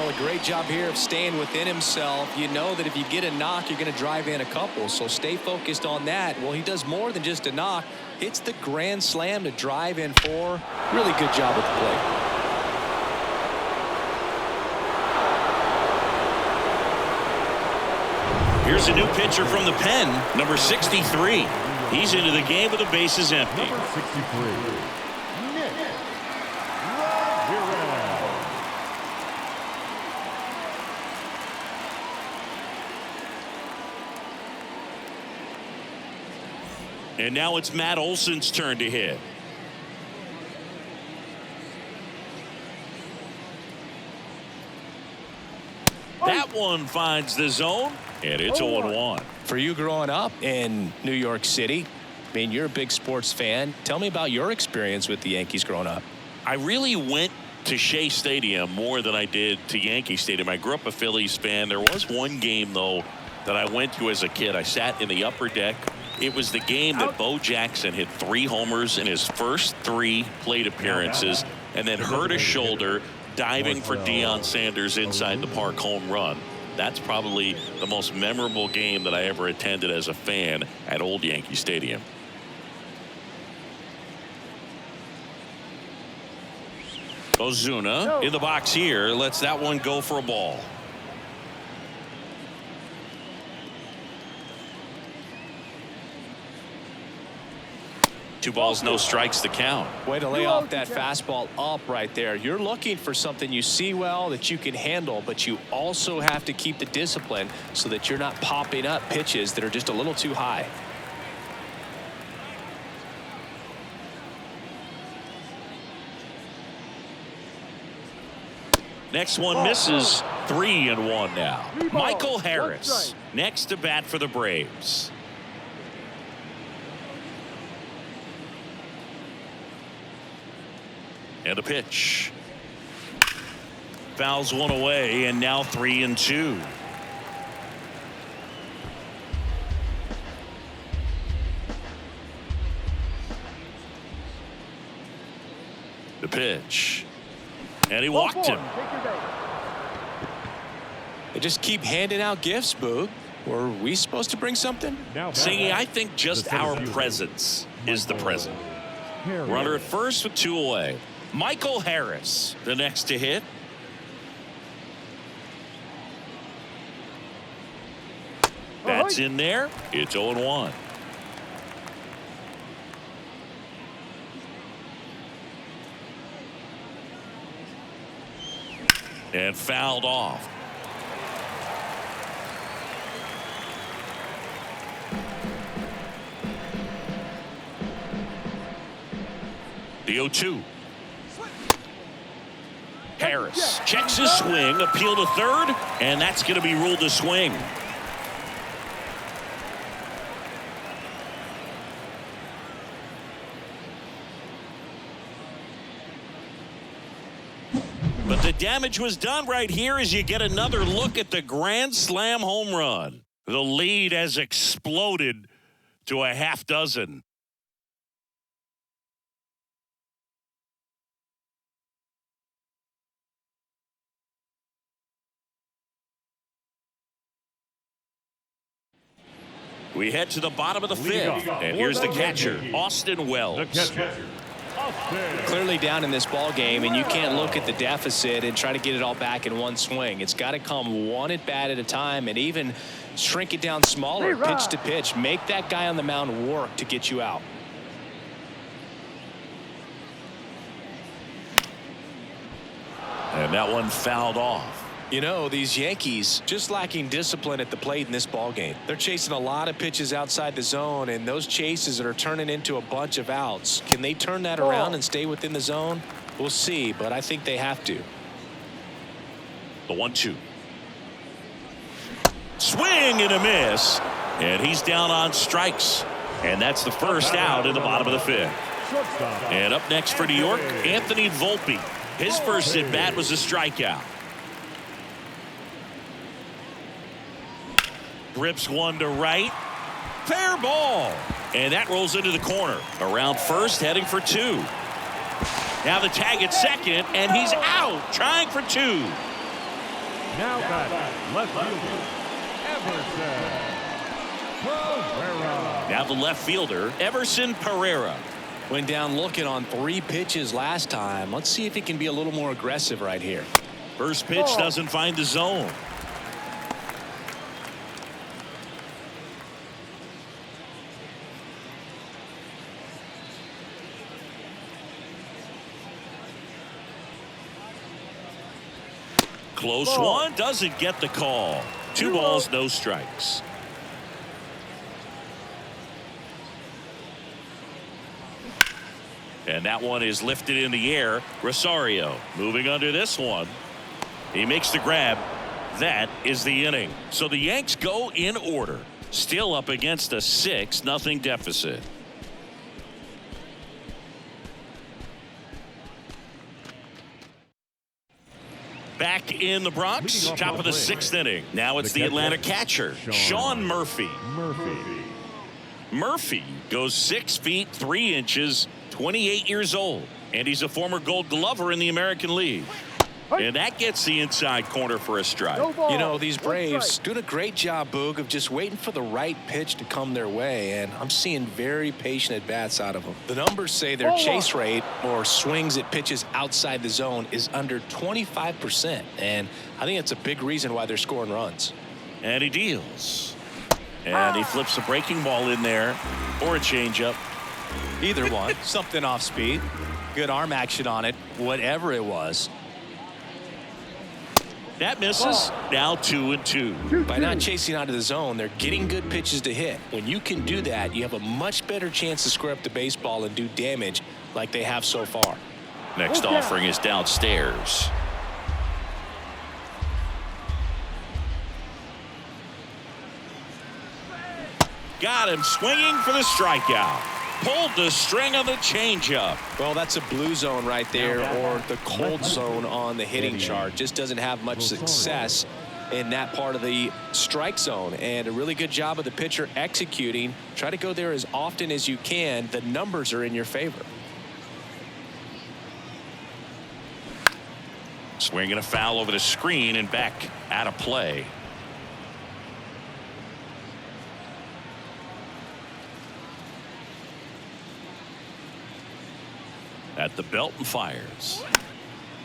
A great job here of staying within himself. You know that if you get a knock, you're going to drive in a couple, so stay focused on that. Well, he does more than just a knock. Hits the grand slam to drive in 4. Really good job at the plate. Here's a new pitcher from the pen, number 63. He's into the game with the bases empty. Number 63. And now it's Matt Olson's turn to hit. That one finds the zone, and it's 0-1. For you growing up in New York City, I mean, you're a big sports fan. Tell me about your experience with the Yankees growing up. I really went to Shea Stadium more than I did to Yankee Stadium. I grew up a Phillies fan. There was one game, though, that I went to as a kid. I sat in the upper deck. It was the game that Bo Jackson hit 3 homers in his first 3 plate appearances and then hurt his shoulder diving for Deion Sanders' inside the park home run. That's probably the most memorable game that I ever attended as a fan at Old Yankee Stadium. Ozuna in the box here lets that one go for a ball. Two balls, no strikes to count. Way to lay off that fastball up right there. You're looking for something you see well that you can handle, but you also have to keep the discipline so that you're not popping up pitches that are just a little too high. Next one misses. 3-1 now. Michael Harris next to bat for the Braves. And a pitch. Fouls one away, and now 3-2. The pitch. And he walked him. They just keep handing out gifts, Boog. Were we supposed to bring something? See, I think just our presence is the present. Runner at first with 2 away. Michael Harris, the next to hit. That's in there. It's 0-1. And fouled off. The 0-2. Harris checks his swing, appeal to third, and that's going to be ruled a swing. But the damage was done right here as you get another look at the grand slam home run. The lead has exploded to a half dozen. We head to the bottom of the fifth, and here's the catcher, Austin Wells. Clearly down in this ball game, and you can't look at the deficit and try to get it all back in one swing. It's got to come one at bat at a time, and even shrink it down smaller, pitch to pitch. Make that guy on the mound work to get you out. And that one fouled off. You know, these Yankees just lacking discipline at the plate in this ball game. They're chasing a lot of pitches outside the zone, and those chases that are turning into a bunch of outs. Can they turn that around and stay within the zone? We'll see, but I think they have to. The 1-2. Swing and a miss, and he's down on strikes. And that's the first out in the bottom of the fifth. And up next for New York, Anthony Volpe. His first at bat was a strikeout. Rips one to right. Fair ball. And that rolls into the corner. Around first, heading for two. Now the tag at second, and he's out, trying for two. Now batting, left fielder, Everson Pereira. Now the left fielder, Everson Pereira. Went down looking on 3 pitches last time. Let's see if he can be a little more aggressive right here. First pitch doesn't find the zone. Close one, doesn't get the call. 2 balls, no strikes. And that one is lifted in the air. Rosario moving under this one. He makes the grab. That is the inning. So the Yanks go in order. Still up against a 6-0 deficit. Back in the Bronx, top of the 6th inning. Now it's the Atlanta catcher, Sean Murphy. Murphy goes 6 feet 3 inches, 28 years old, and he's a former Gold Glover in the American League. And that gets the inside corner for a strike. You know, these Braves doing a great job, Boog, of just waiting for the right pitch to come their way, and I'm seeing very patient at-bats out of them. The numbers say their chase rate, or swings at pitches outside the zone, is under 25%, and I think that's a big reason why they're scoring runs. And he deals. And he flips a breaking ball in there, or a changeup. Either one. Something off speed. Good arm action on it, whatever it was. That misses. Now 2-2. By not chasing out of the zone, they're getting good pitches to hit. When you can do that, you have a much better chance to square up the baseball and do damage like they have so far. Next offering is downstairs. Got him swinging for the strikeout. Pulled the string of the changeup. Well, that's a blue zone right there, or the cold zone on the hitting chart. Just doesn't have much success in that part of the strike zone. And a really good job of the pitcher executing. Try to go there as often as you can. The numbers are in your favor. Swinging a foul over the screen and back out of play. At the belt and fires.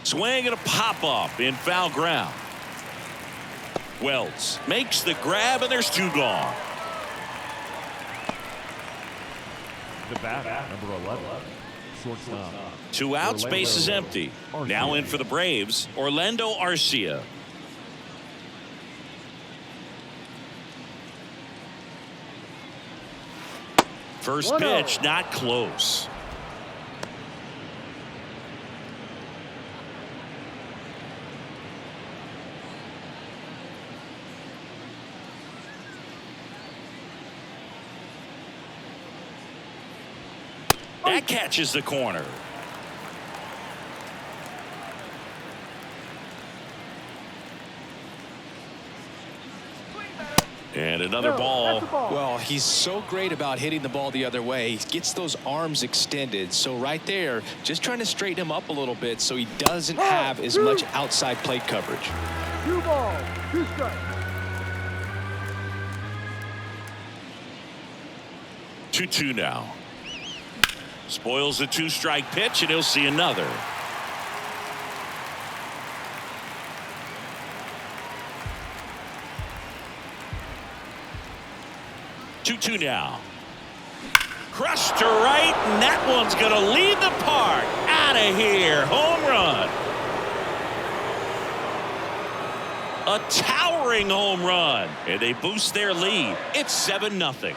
Swing and a pop-up in foul ground. Wells makes the grab, and there's 2 gone. The bat, number 11, shortstop. 2 outs, base is empty. Now in for the Braves, Orlando Arcia. First pitch, not close. That catches the corner. And another ball. Well, he's so great about hitting the ball the other way. He gets those arms extended. So right there, just trying to straighten him up a little bit so he doesn't have as much outside plate coverage. 2 balls, 2 strikes. 2-2 now. Spoils the 2-strike pitch, and he'll see another. Two now. Crushed to right, and that one's going to leave the park. Out of here. Home run. A towering home run, and they boost their lead. It's 7-0.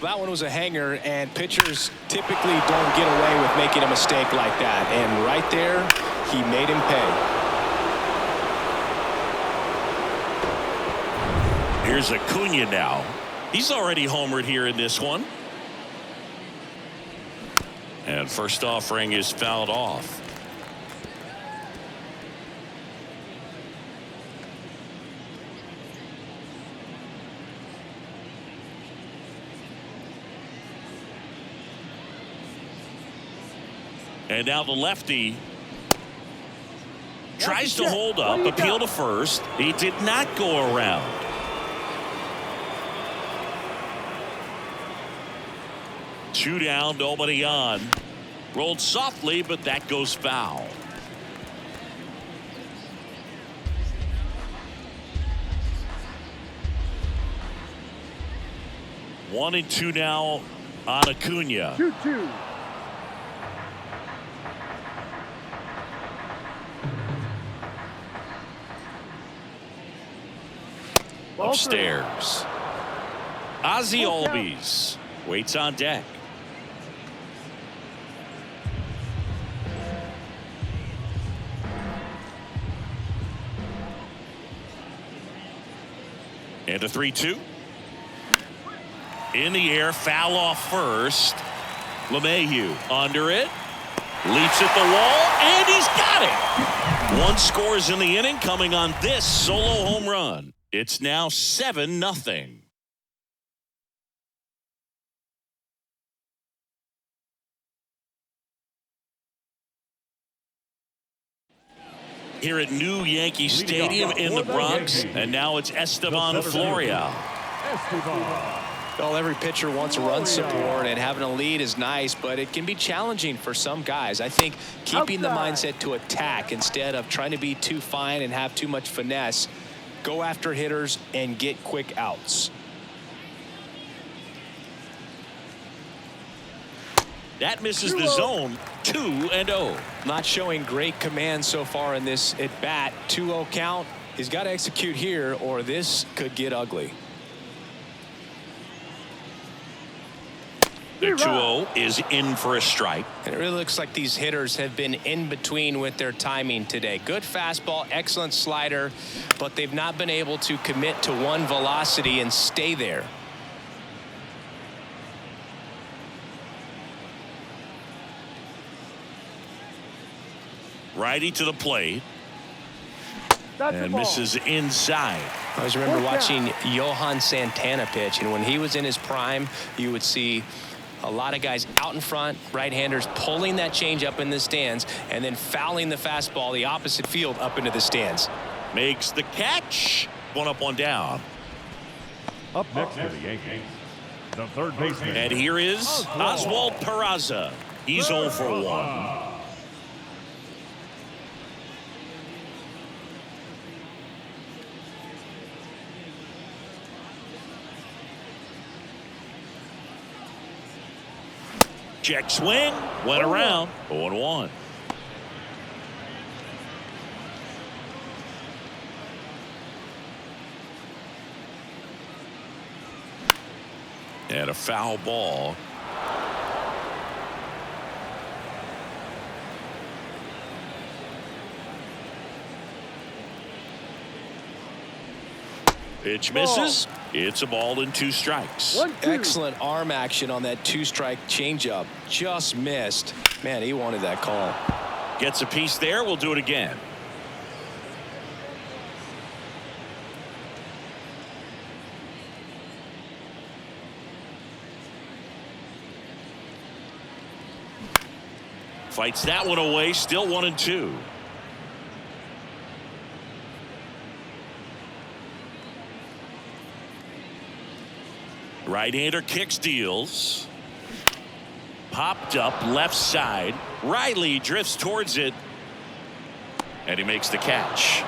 That one was a hanger, and pitchers typically don't get away with making a mistake like that. And right there, he made him pay. Here's Acuna now. He's already homered here in this one. And first offering is fouled off. And now the lefty tries to hold up, appeal to first. He did not go around. Two down, nobody on. Rolled softly, but that goes foul. One and two now on Acuna. 2-2. Upstairs. Ozzie Albies waits on deck. And a 3-2. In the air, foul off first. LeMahieu under it. Leaps at the wall, and he's got it. One scores in the inning coming on this solo home run. It's now 7-0. Here at new Yankee Stadium in the Bronx, and now it's Esteban Florial. Well, every pitcher wants run support, and having a lead is nice, but it can be challenging for some guys. I think keeping the mindset to attack instead of trying to be too fine and have too much finesse. Go after hitters and get quick outs. That misses the zone. 2-0. Not showing great command so far in this at bat. 2-0 count. He's got to execute here, or this could get ugly. The 2-0 is in for a strike. And it really looks like these hitters have been in between with their timing today. Good fastball, excellent slider, but they've not been able to commit to one velocity and stay there. Righty to the plate. And misses inside. I always remember watching Johan Santana pitch, and when he was in his prime, you would see a lot of guys out in front, right-handers pulling that change up in the stands and then fouling the fastball the opposite field up into the stands. Makes the catch. One up, one down. Up next for the Yankees, the third baseman. And here is Oswald Peraza. He's 0 for 1. Check swing, went around, 0-1. And a foul ball. Pitch misses. It's a ball and 2 strikes. 1-2. Excellent arm action on that 2-strike changeup. Just missed. Man, he wanted that call. Gets a piece there. We'll do it again. Fights that one away. Still 1-2. Right-hander kicks, deals. Popped up left side. Riley drifts towards it. And he makes the catch.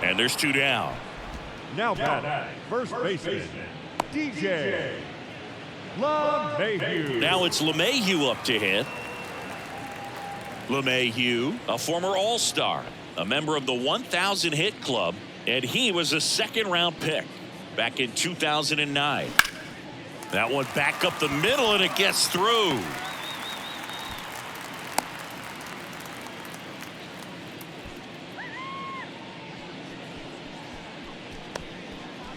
And there's 2 down. Now batting, first baseman, DJ LeMahieu. Now it's LeMahieu up to hit. LeMahieu, a former All-Star, a member of the 1,000 hit club, and he was a second-round pick back in 2009. That one back up the middle, and it gets through.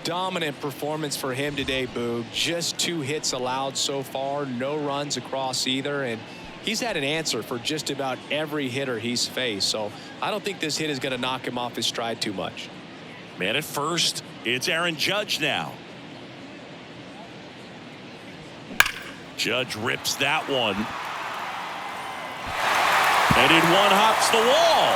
Dominant performance for him today, Boog. Just 2 hits allowed so far, no runs across either, and he's had an answer for just about every hitter he's faced. So I don't think this hit is going to knock him off his stride too much. Man at first, it's Aaron Judge now. Judge rips that one. And in one hops the wall.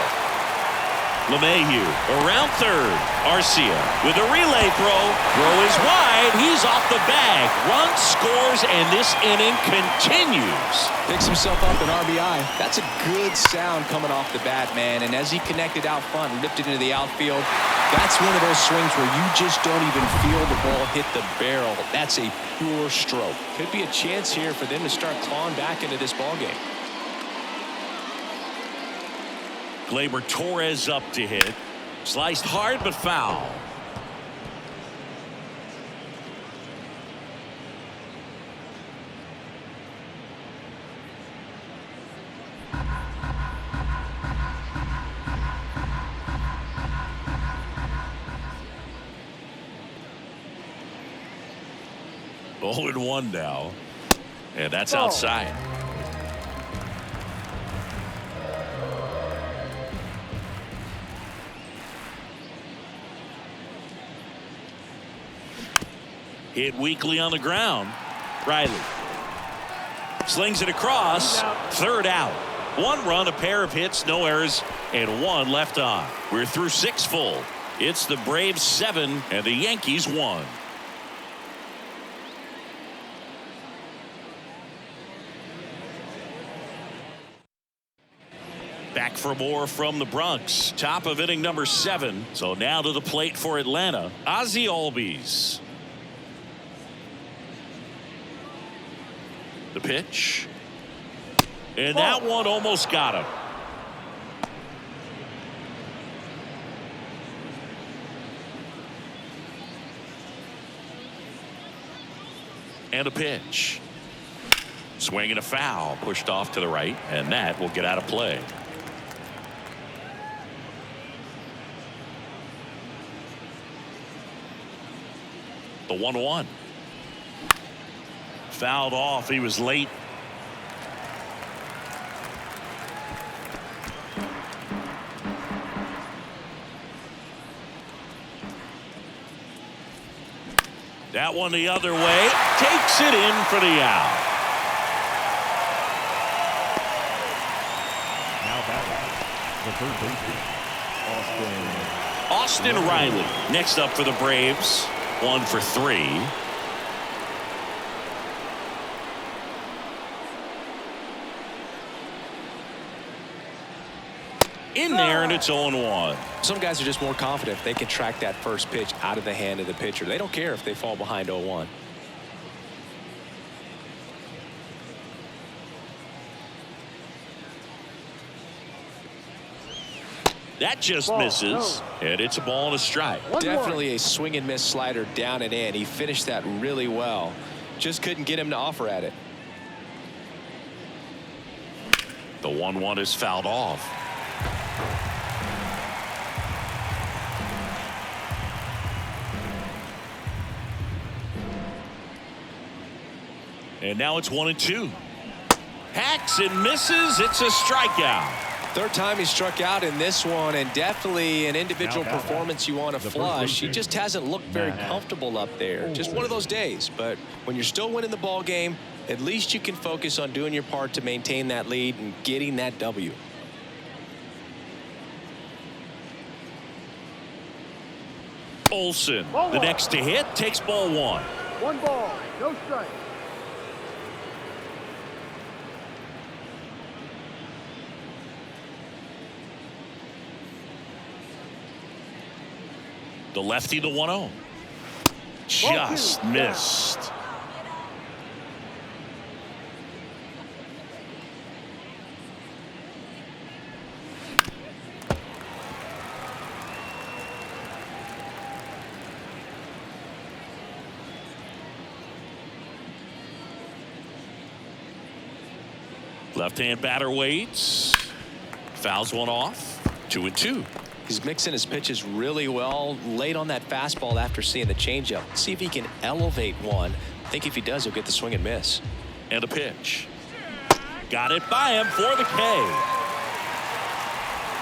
LeMahieu around third. Arcia with a relay throw. Throw is wide. He's off the bag. Run scores, and this inning continues. Picks himself up an RBI. That's a good sound coming off the bat, man. And as he connected out front, ripped it into the outfield, that's one of those swings where you just don't even feel the ball hit the barrel. That's a pure stroke. Could be a chance here for them to start clawing back into this ball game. Gleyber Torres up to hit. Sliced hard but foul. Oh, and 1 now. And that's outside. Hit weakly on the ground. Riley slings it across. Third out. 1 run, a pair of hits, no errors, and 1 left on. We're through 6 full. It's the Braves 7 and the Yankees 1. Back for more from the Bronx. Top of inning number 7. So now to the plate for Atlanta. Ozzie Albies. The pitch. And that one almost got him. And a pitch. Swing and a foul. Pushed off to the right. And that will get out of play. The 1-1. Fouled off. He was late. That one the other way. Takes it in for the out. Now batting, the third baseman, Austin Riley next up for the Braves. 1 for 3. In there, and it's 0-1. Some guys are just more confident if they can track that first pitch out of the hand of the pitcher. They don't care if they fall behind 0-1. That just misses, and it's a ball and a strike. Definitely a swing and miss slider down and in. He finished that really well. Just couldn't get him to offer at it. The 1-1 is fouled off. And now it's 1-2. Hacks and misses. It's a strikeout. Third time he struck out in this one, and definitely an individual performance you want to flush. He just hasn't looked very comfortable up there. Just one of those days. But when you're still winning the ball game, At least you can focus on doing your part to maintain that lead and getting that W. Olsen, the next to hit, takes ball one. 1 ball, no strike. The lefty, the 1-0. Just missed. Left-hand batter waits. Fouls one off. 2-2. He's mixing his pitches really well late on that fastball after seeing the changeup. See if he can elevate one. I think if he does, he'll get the swing and miss. And a pitch. Got it by him for the K.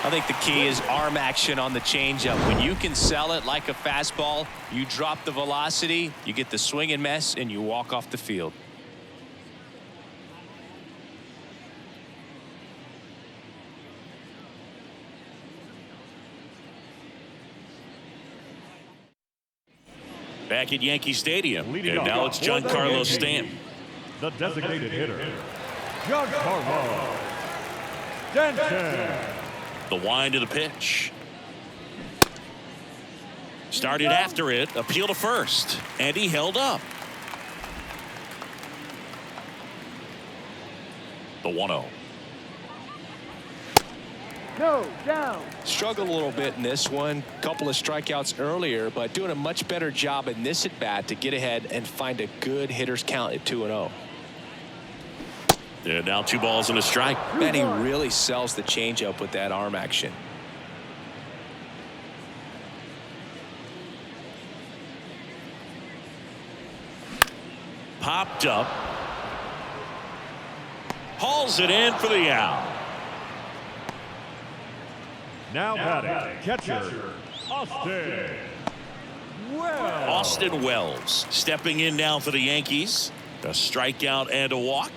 I think the key is arm action on the changeup. When you can sell it like a fastball, you drop the velocity, you get the swing and miss, and you walk off the field. Back at Yankee Stadium. Leading And off now it's for the Giancarlo Yankees, Stanton. The designated hitter, Giancarlo Stanton. The wind of the pitch. Started after it. Appeal to first. And he held up. The 1-0. No, down. Struggled a little bit in this one. Couple of strikeouts earlier, but doing a much better job in this at bat to get ahead and find a good hitter's count at 2-0. And now 2 balls and a strike. Man, he really sells the changeup with that arm action. Popped up. Hauls it in for the out. Now batting, catcher, Austin Wells. Austin Wells stepping in now for the Yankees. A strikeout and a walk.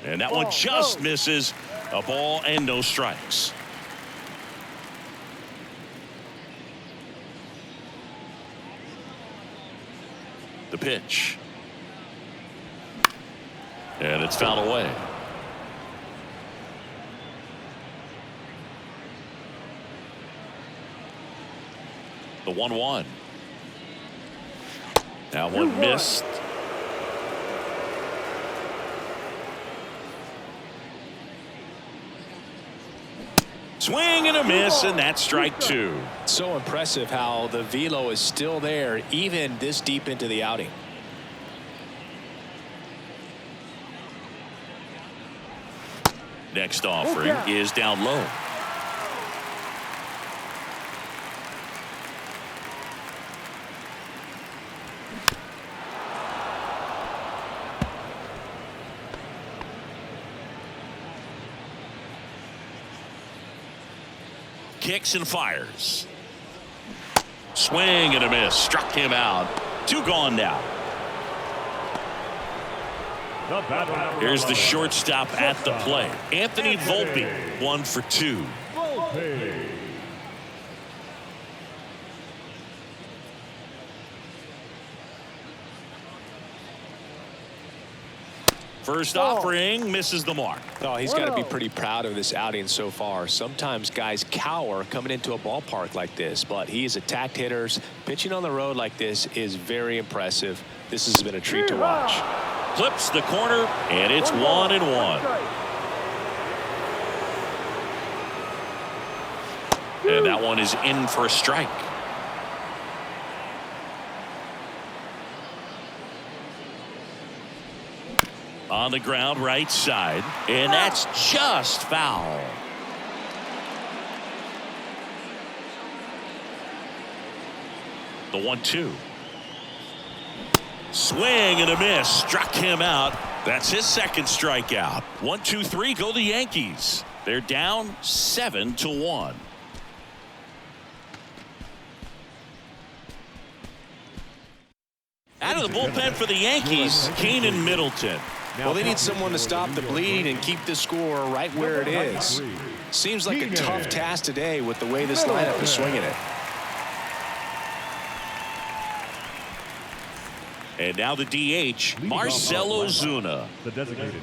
And that one just misses. A ball and no strikes. The pitch. And it's fouled away. The 1-1. Now one missed. Swing and a miss, and that's strike 2. So impressive how the velo is still there even this deep into the outing. Next offering is down low. Kicks and fires. Swing and a miss. Struck him out. 2 gone now. Here's the shortstop at the plate. Anthony Volpe, 1 for 2. Volpe. First offering misses the mark. Oh, he's got to be pretty proud of this outing so far. Sometimes guys cower coming into a ballpark like this, but he's attacked hitters. Pitching on the road like this is very impressive. This has been a treat to watch. Clips the corner, and it's 1-1. And that one is in for a strike. On the ground, right side, and that's just foul. The 1-2. Swing and a miss. Struck him out. That's his second strikeout. 1-2-3 go the Yankees. They're down 7-1. Out of the bullpen for the Yankees, Keenan Middleton. Well, they need someone to stop the bleed and keep the score right where it is. Seems like a tough task today with the way this lineup is swinging it. And now the DH, Marcell Ozuna.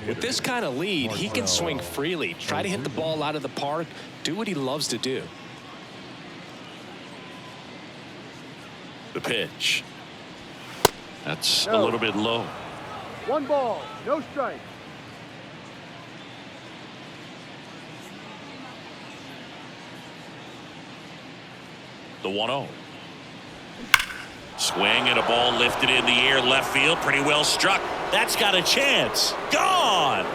With this kind of lead, he can swing freely, try to hit the ball out of the park, do what he loves to do. The pitch. That's a little bit low. 1 ball, no strike. The 1-0. Swing and a ball lifted in the air, left field, pretty well struck. That's got a chance. Gone.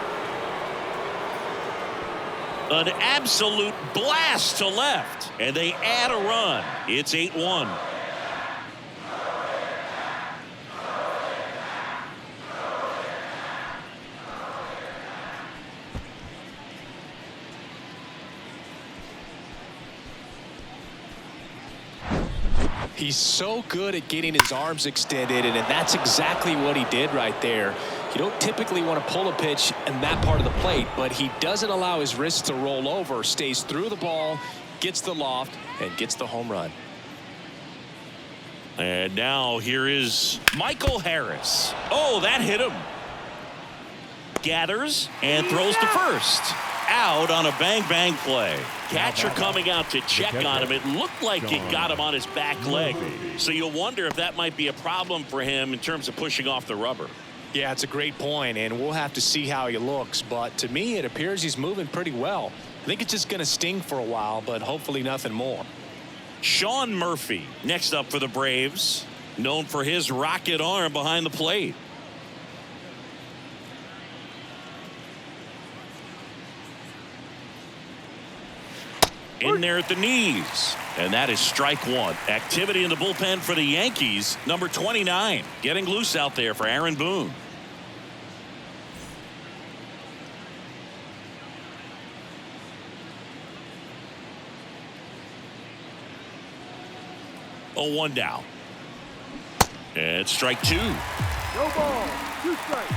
An absolute blast to left, and they add a run. It's 8-1. He's so good at getting his arms extended, and that's exactly what he did right there. You don't typically want to pull a pitch in that part of the plate, but he doesn't allow his wrists to roll over, stays through the ball, gets the loft, and gets the home run. And now here is Michael Harris. Oh, that hit him. Gathers and throws to first. Out on a bang-bang play. Catcher coming out to check on him. It looked like it got him on his back leg. So you'll wonder if that might be a problem for him in terms of pushing off the rubber. Yeah, it's a great point, and we'll have to see how he looks. But to me, it appears he's moving pretty well. I think it's just going to sting for a while, but hopefully nothing more. Sean Murphy next up for the Braves. Known for his rocket arm behind the plate. In there at the knees. And that is strike one. Activity in the bullpen for the Yankees. Number 29 getting loose out there for Aaron Boone. Oh, 1 down. And strike 2. No ball, 2 strikes.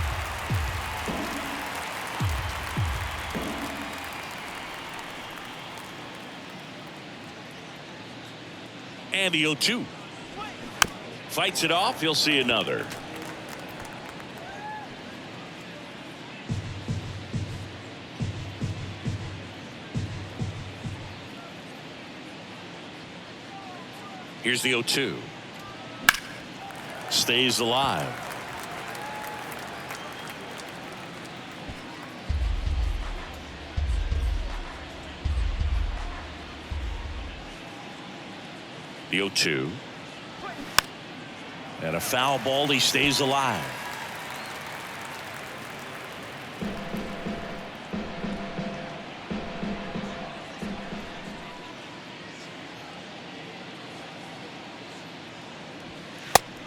And the 0-2. Fights it off. He'll see another. Here's the 0-2. Stays alive. The 0-2. And a foul ball. He stays alive.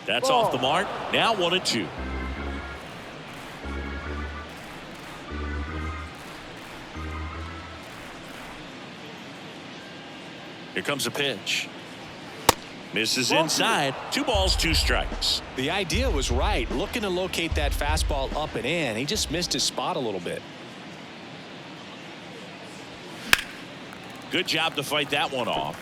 That's off the mark. Now 1-2. Here comes a pitch. Misses inside. 2 balls, 2 strikes. The idea was right. Looking to locate that fastball up and in. He just missed his spot a little bit. Good job to fight that one off.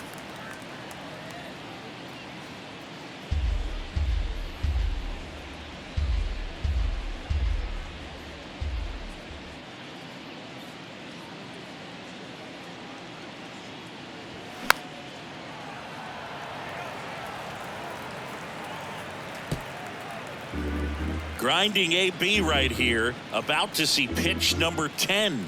Grinding AB right here. About to see pitch number 10.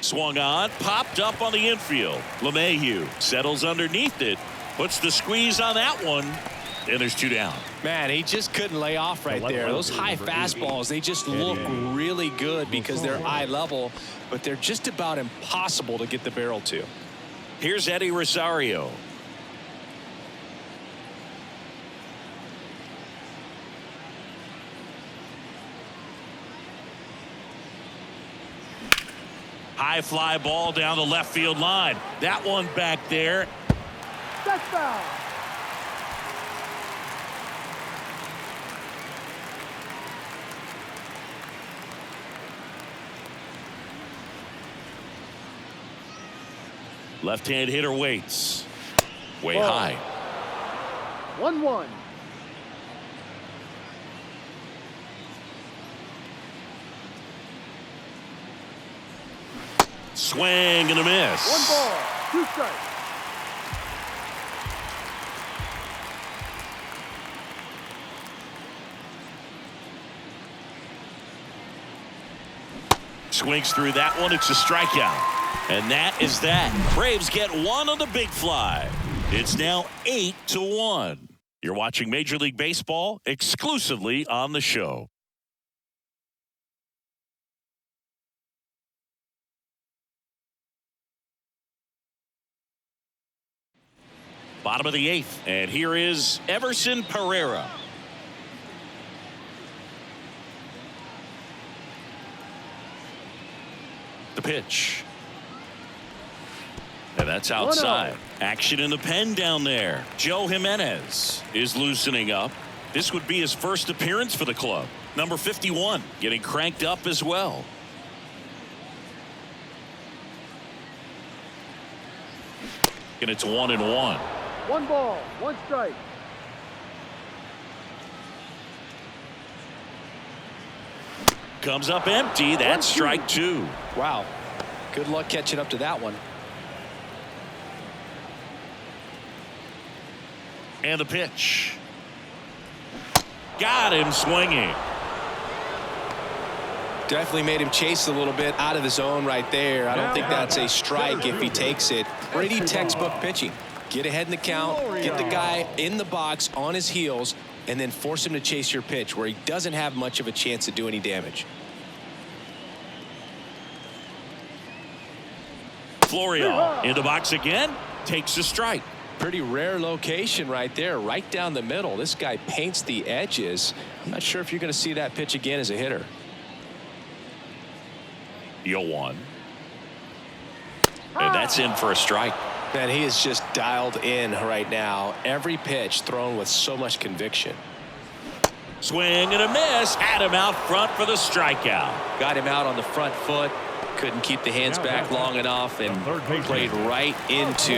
Swung on. Popped up on the infield. LeMahieu settles underneath it. Puts the squeeze on that one. And there's 2 down. Man, he just couldn't lay off right there. Those high fastballs, they just look really good because they're eye level, but they're just about impossible to get the barrel to. Here's Eddie Rosario. High fly ball down the left field line. That one back there. That's foul. Left-hand hitter waits. Way Ball. high. 1-1. Swing and a miss. 1 ball, 2 strikes. Swings through that one. It's a strikeout. And that is that. Braves get one on the big fly. It's now 8-1. You're watching Major League Baseball exclusively on the show. Bottom of the 8th, and here is Everson Pereira. The pitch. And that's outside. Action in the pen down there. Joe Jimenez is loosening up. This would be his first appearance for the club. Number 51 getting cranked up as well. And it's 1-1. 1 ball, 1 strike. Comes up empty. That's strike 2. Wow. Good luck catching up to that one. And the pitch. Got him swinging. Definitely made him chase a little bit out of the zone right there. I don't think that's a strike if he takes it. Pretty textbook pitching. Get ahead in the count, get the guy in the box on his heels, and then force him to chase your pitch where he doesn't have much of a chance to do any damage. Florial in the box again. Takes a strike. Pretty rare location right there, right down the middle. This guy paints the edges. I'm not sure if you're going to see that pitch again as a hitter. 0-1. And that's in for a strike. Man, he is just dialed in right now. Every pitch thrown with so much conviction. Swing and a miss. Had him out front for the strikeout. Got him out on the front foot. Couldn't keep the hands back long enough and played right into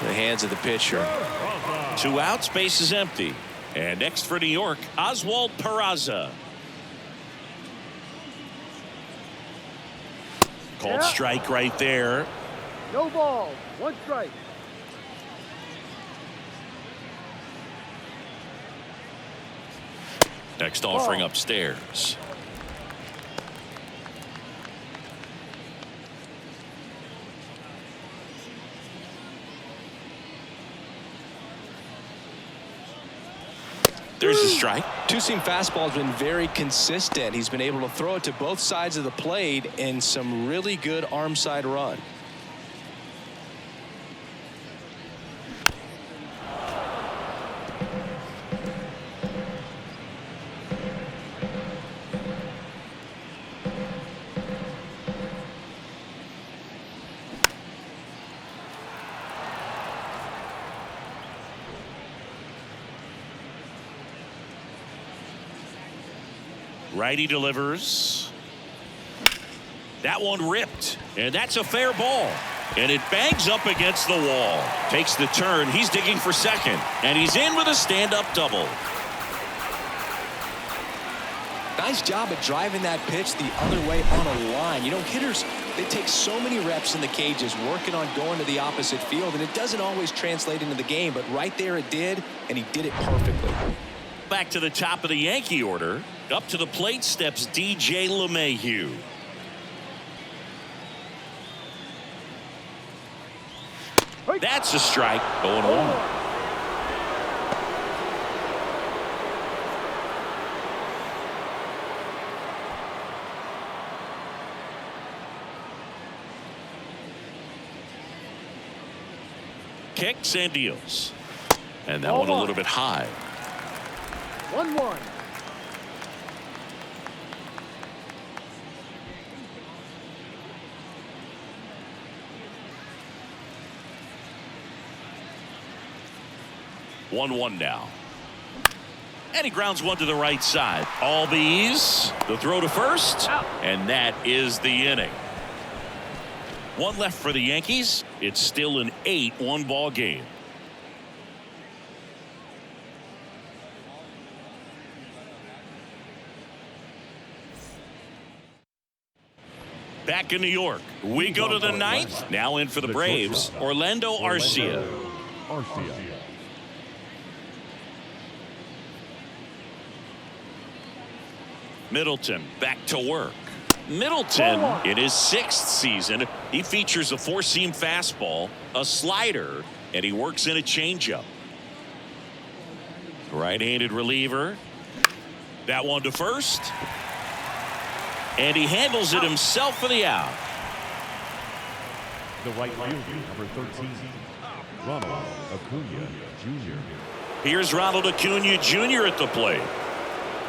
the hands of the pitcher. 2 outs, base is empty. And next for New York, Oswald Peraza. Called strike right there. No ball, 1 strike. Next offering upstairs. There's a strike. Two-seam fastball has been very consistent. He's been able to throw it to both sides of the plate and some really good arm side run. Righty delivers. That one ripped. And that's a fair ball. And it bangs up against the wall. Takes the turn. He's digging for second. And he's in with a stand-up double. Nice job of driving that pitch the other way on a line. You know, hitters, they take so many reps in the cages working on going to the opposite field, and it doesn't always translate into the game, but right there it did, and he did it perfectly. Back to the top of the Yankee order. Up to the plate steps DJ LeMahieu. That's a strike. 0-1. Kicks and deals. And that one a little bit high. 1-1. 1-1 now. And he grounds one to the right side. Albies, the throw to first, and that is the inning. One left for the Yankees. It's still an 8-1 ball game. Back in New York, we go to the ninth. Now in for the Braves, Orlando Arcia. Middleton back to work. Middleton in his 6th season. He features a 4-seam fastball, a slider, and he works in a changeup. Right-handed reliever. That one to first. And he handles it himself for the out. The right fielder, number 13, Ronald Acuna Jr. Here's Ronald Acuna Jr. at the plate.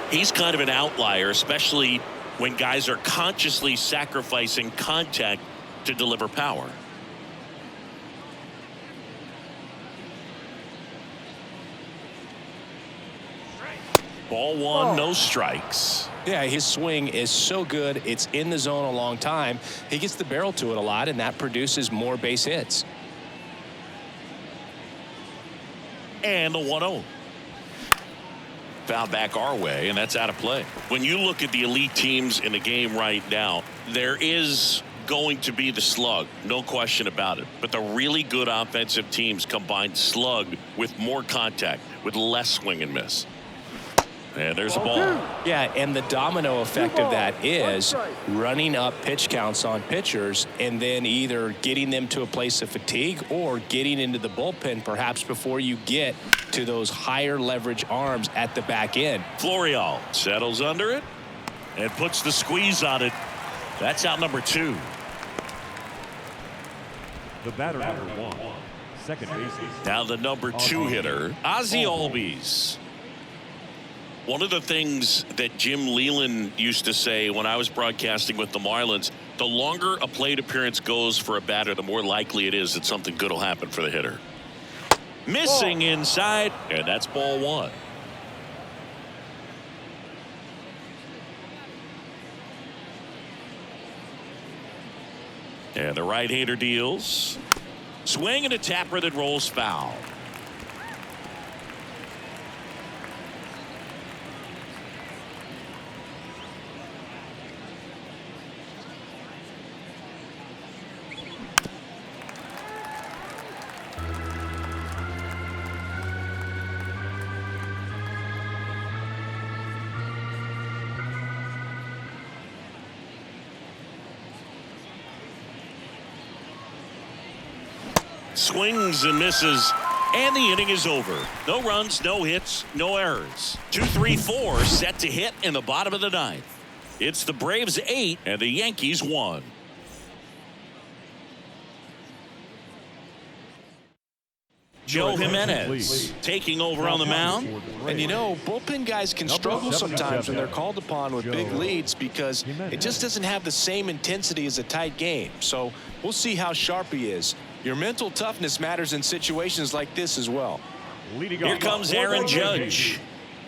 He's kind of an outlier, especially when guys are consciously sacrificing contact to deliver power. Ball one, no strikes. Yeah, his swing is so good. It's in the zone a long time. He gets the barrel to it a lot, and that produces more base hits. And the 1-0. Foul back our way, and that's out of play. When you look at the elite teams in the game right now, there is going to be the slug, no question about it. But the really good offensive teams combine slug with more contact, with less swing and miss. And there's a ball. Yeah, and the domino effect of that is running up pitch counts on pitchers and then either getting them to a place of fatigue or getting into the bullpen perhaps before you get to those higher leverage arms at the back end. Florial settles under it and puts the squeeze on it. That's out number 2. The batter, number 1, second baseman. Now the number 2 hitter, Ozzie Albies. One of the things that Jim Leland used to say when I was broadcasting with the Marlins, the longer a plate appearance goes for a batter, the more likely it is that something good will happen for the hitter. Missing inside, and that's ball 1. And the right-hander deals. Swing and a tapper that rolls foul. Swings and misses, and the inning is over. No runs, no hits, no errors. 2-3-4 set to hit in the bottom of the 9th. It's the Braves 8 and the Yankees 1. Joe Jimenez taking over on the mound. And you know, bullpen guys can struggle sometimes when they're called upon with big leads because it just doesn't have the same intensity as a tight game. So we'll see how sharp he is. Your mental toughness matters in situations like this as well. Here comes Aaron Judge.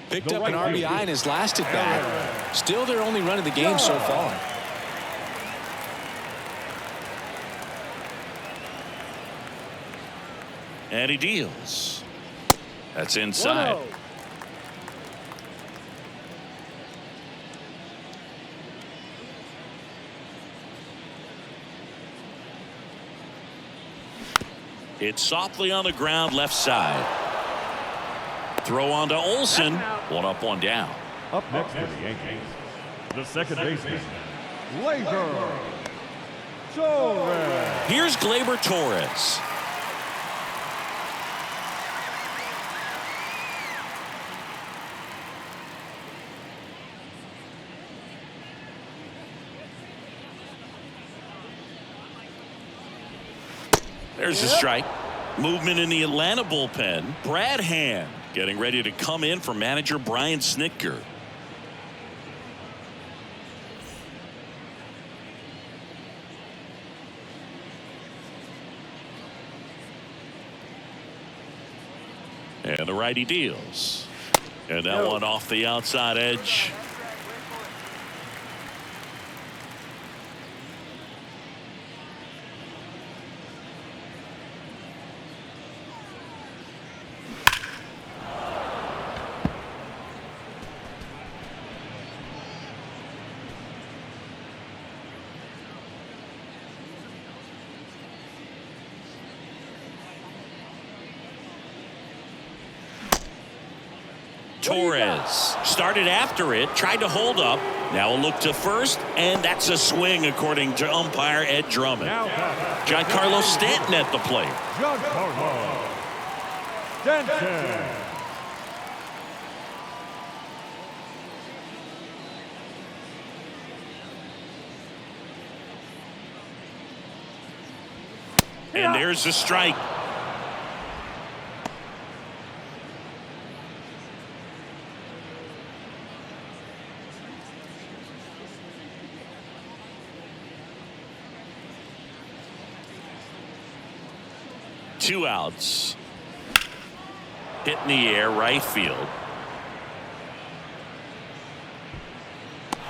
Picked up an RBI in his last at bat. Still their only run of the game so far. And he deals. That's inside. 1-0. It's softly on the ground left side. Throw on to Olsen. 1 up, 1 down. Up next for the Yankees, the second baseman, Gleyber Torres. Here's Gleyber Torres. There's a strike. Movement in the Atlanta bullpen. Brad Hand getting ready to come in for manager Brian Snitker. And the righty deals. And that one off the outside edge. Torres started after it, tried to hold up. Now a look to first, and that's a swing according to umpire Ed Drummond. Giancarlo Stanton at the plate. Giancarlo Stanton. And there's the strike. Two outs. Hit in the air, right field.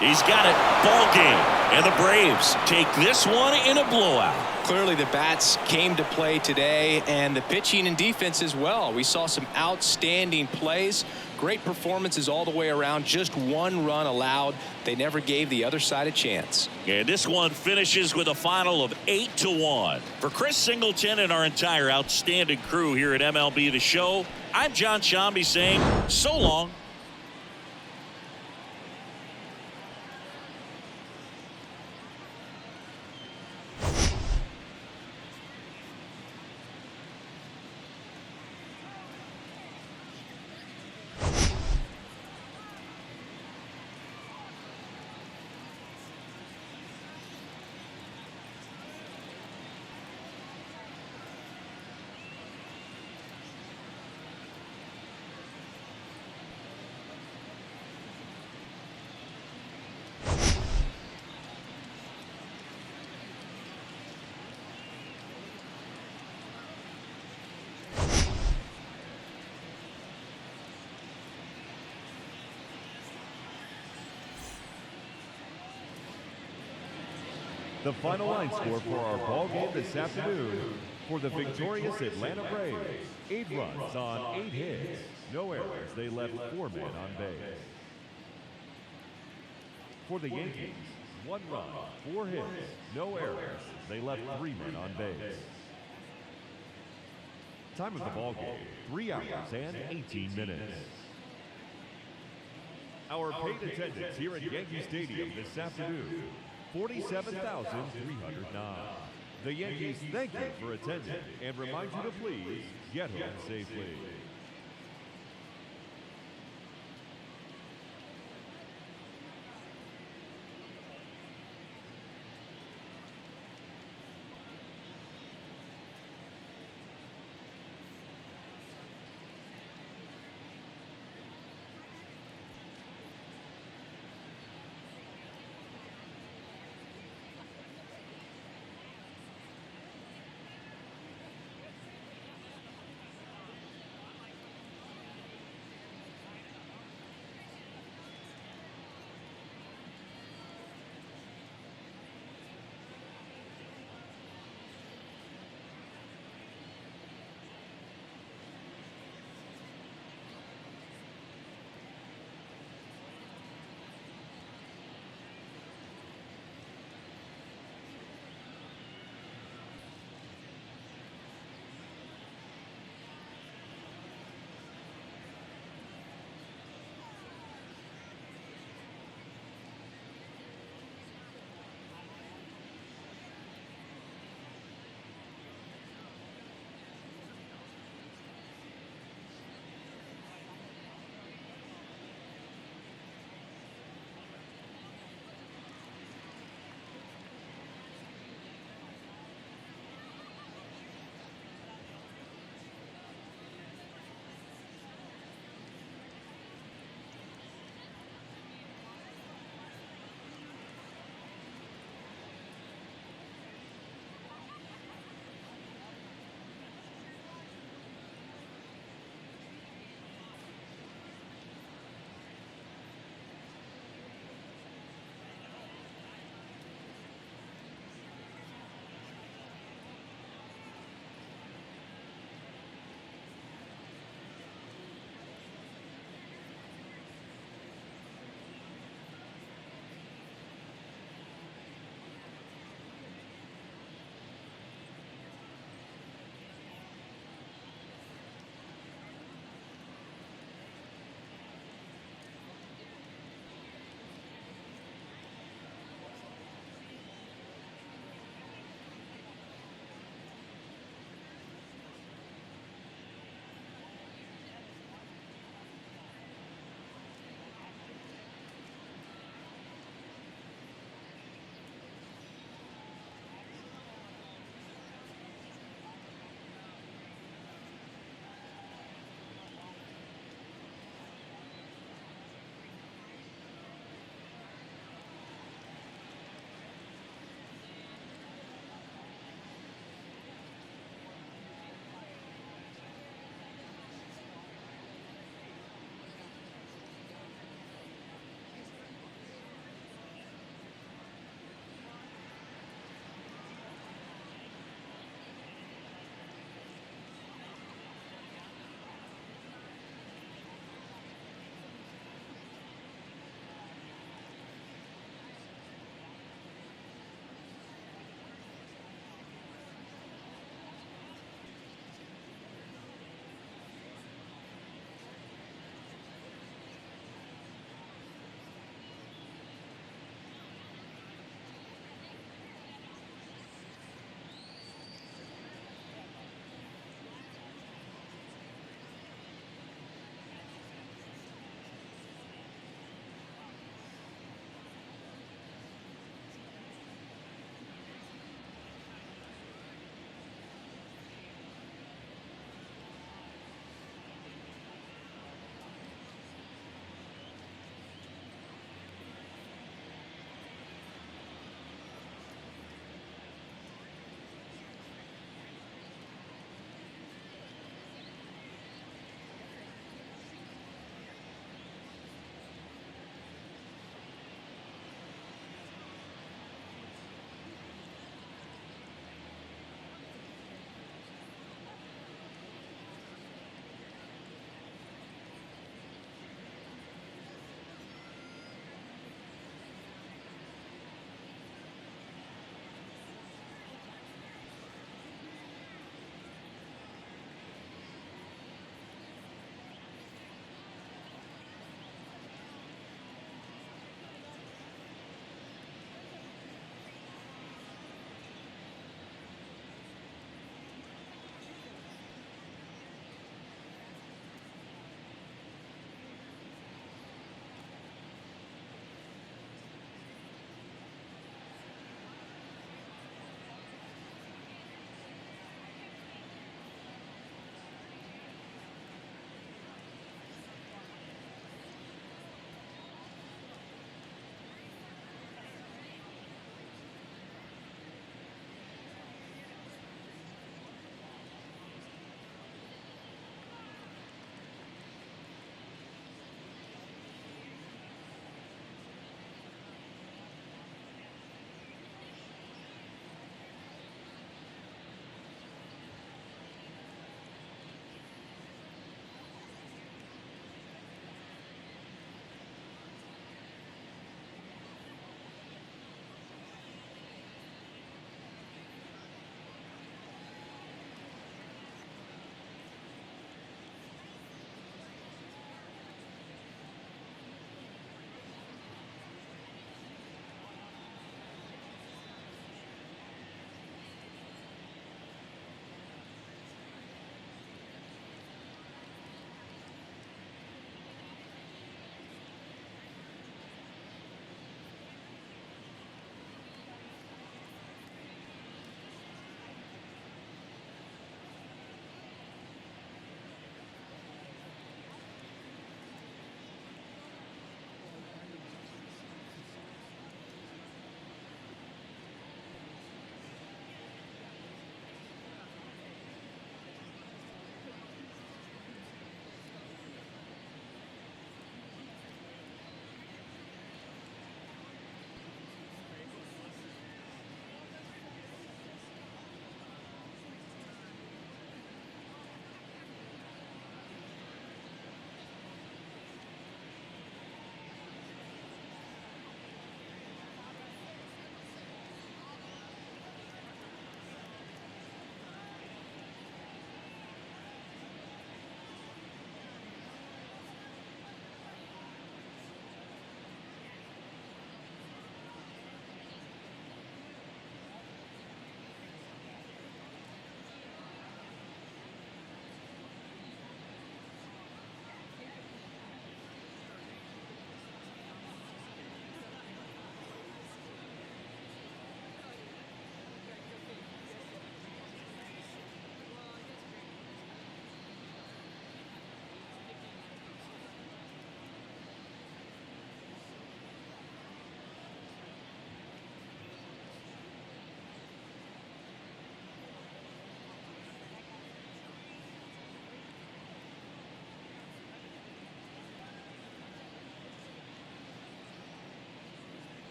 He's got it. Ball game. And the Braves take this one in a blowout. Clearly the bats came to play today, and the pitching and defense as well. We saw some outstanding plays. Great performances all the way around. Just one run allowed. They never gave the other side a chance. And this one finishes with a final of 8-1. For Chris Singleton and our entire outstanding crew here at MLB The Show, I'm John Shambi saying so long. The final line score for our ball game this afternoon for the victorious Atlanta Braves. 8 runs on 8 hits. No errors. They left 4 men on base. For the Yankees, 1 run, 4 hits. No errors. They left 3 men on base. Time of the ball game, 3 hours and 18 minutes. Our paid attendance here at Yankee Stadium this afternoon, 47,309. The Yankees thank you for attending and remind you to please get home safely.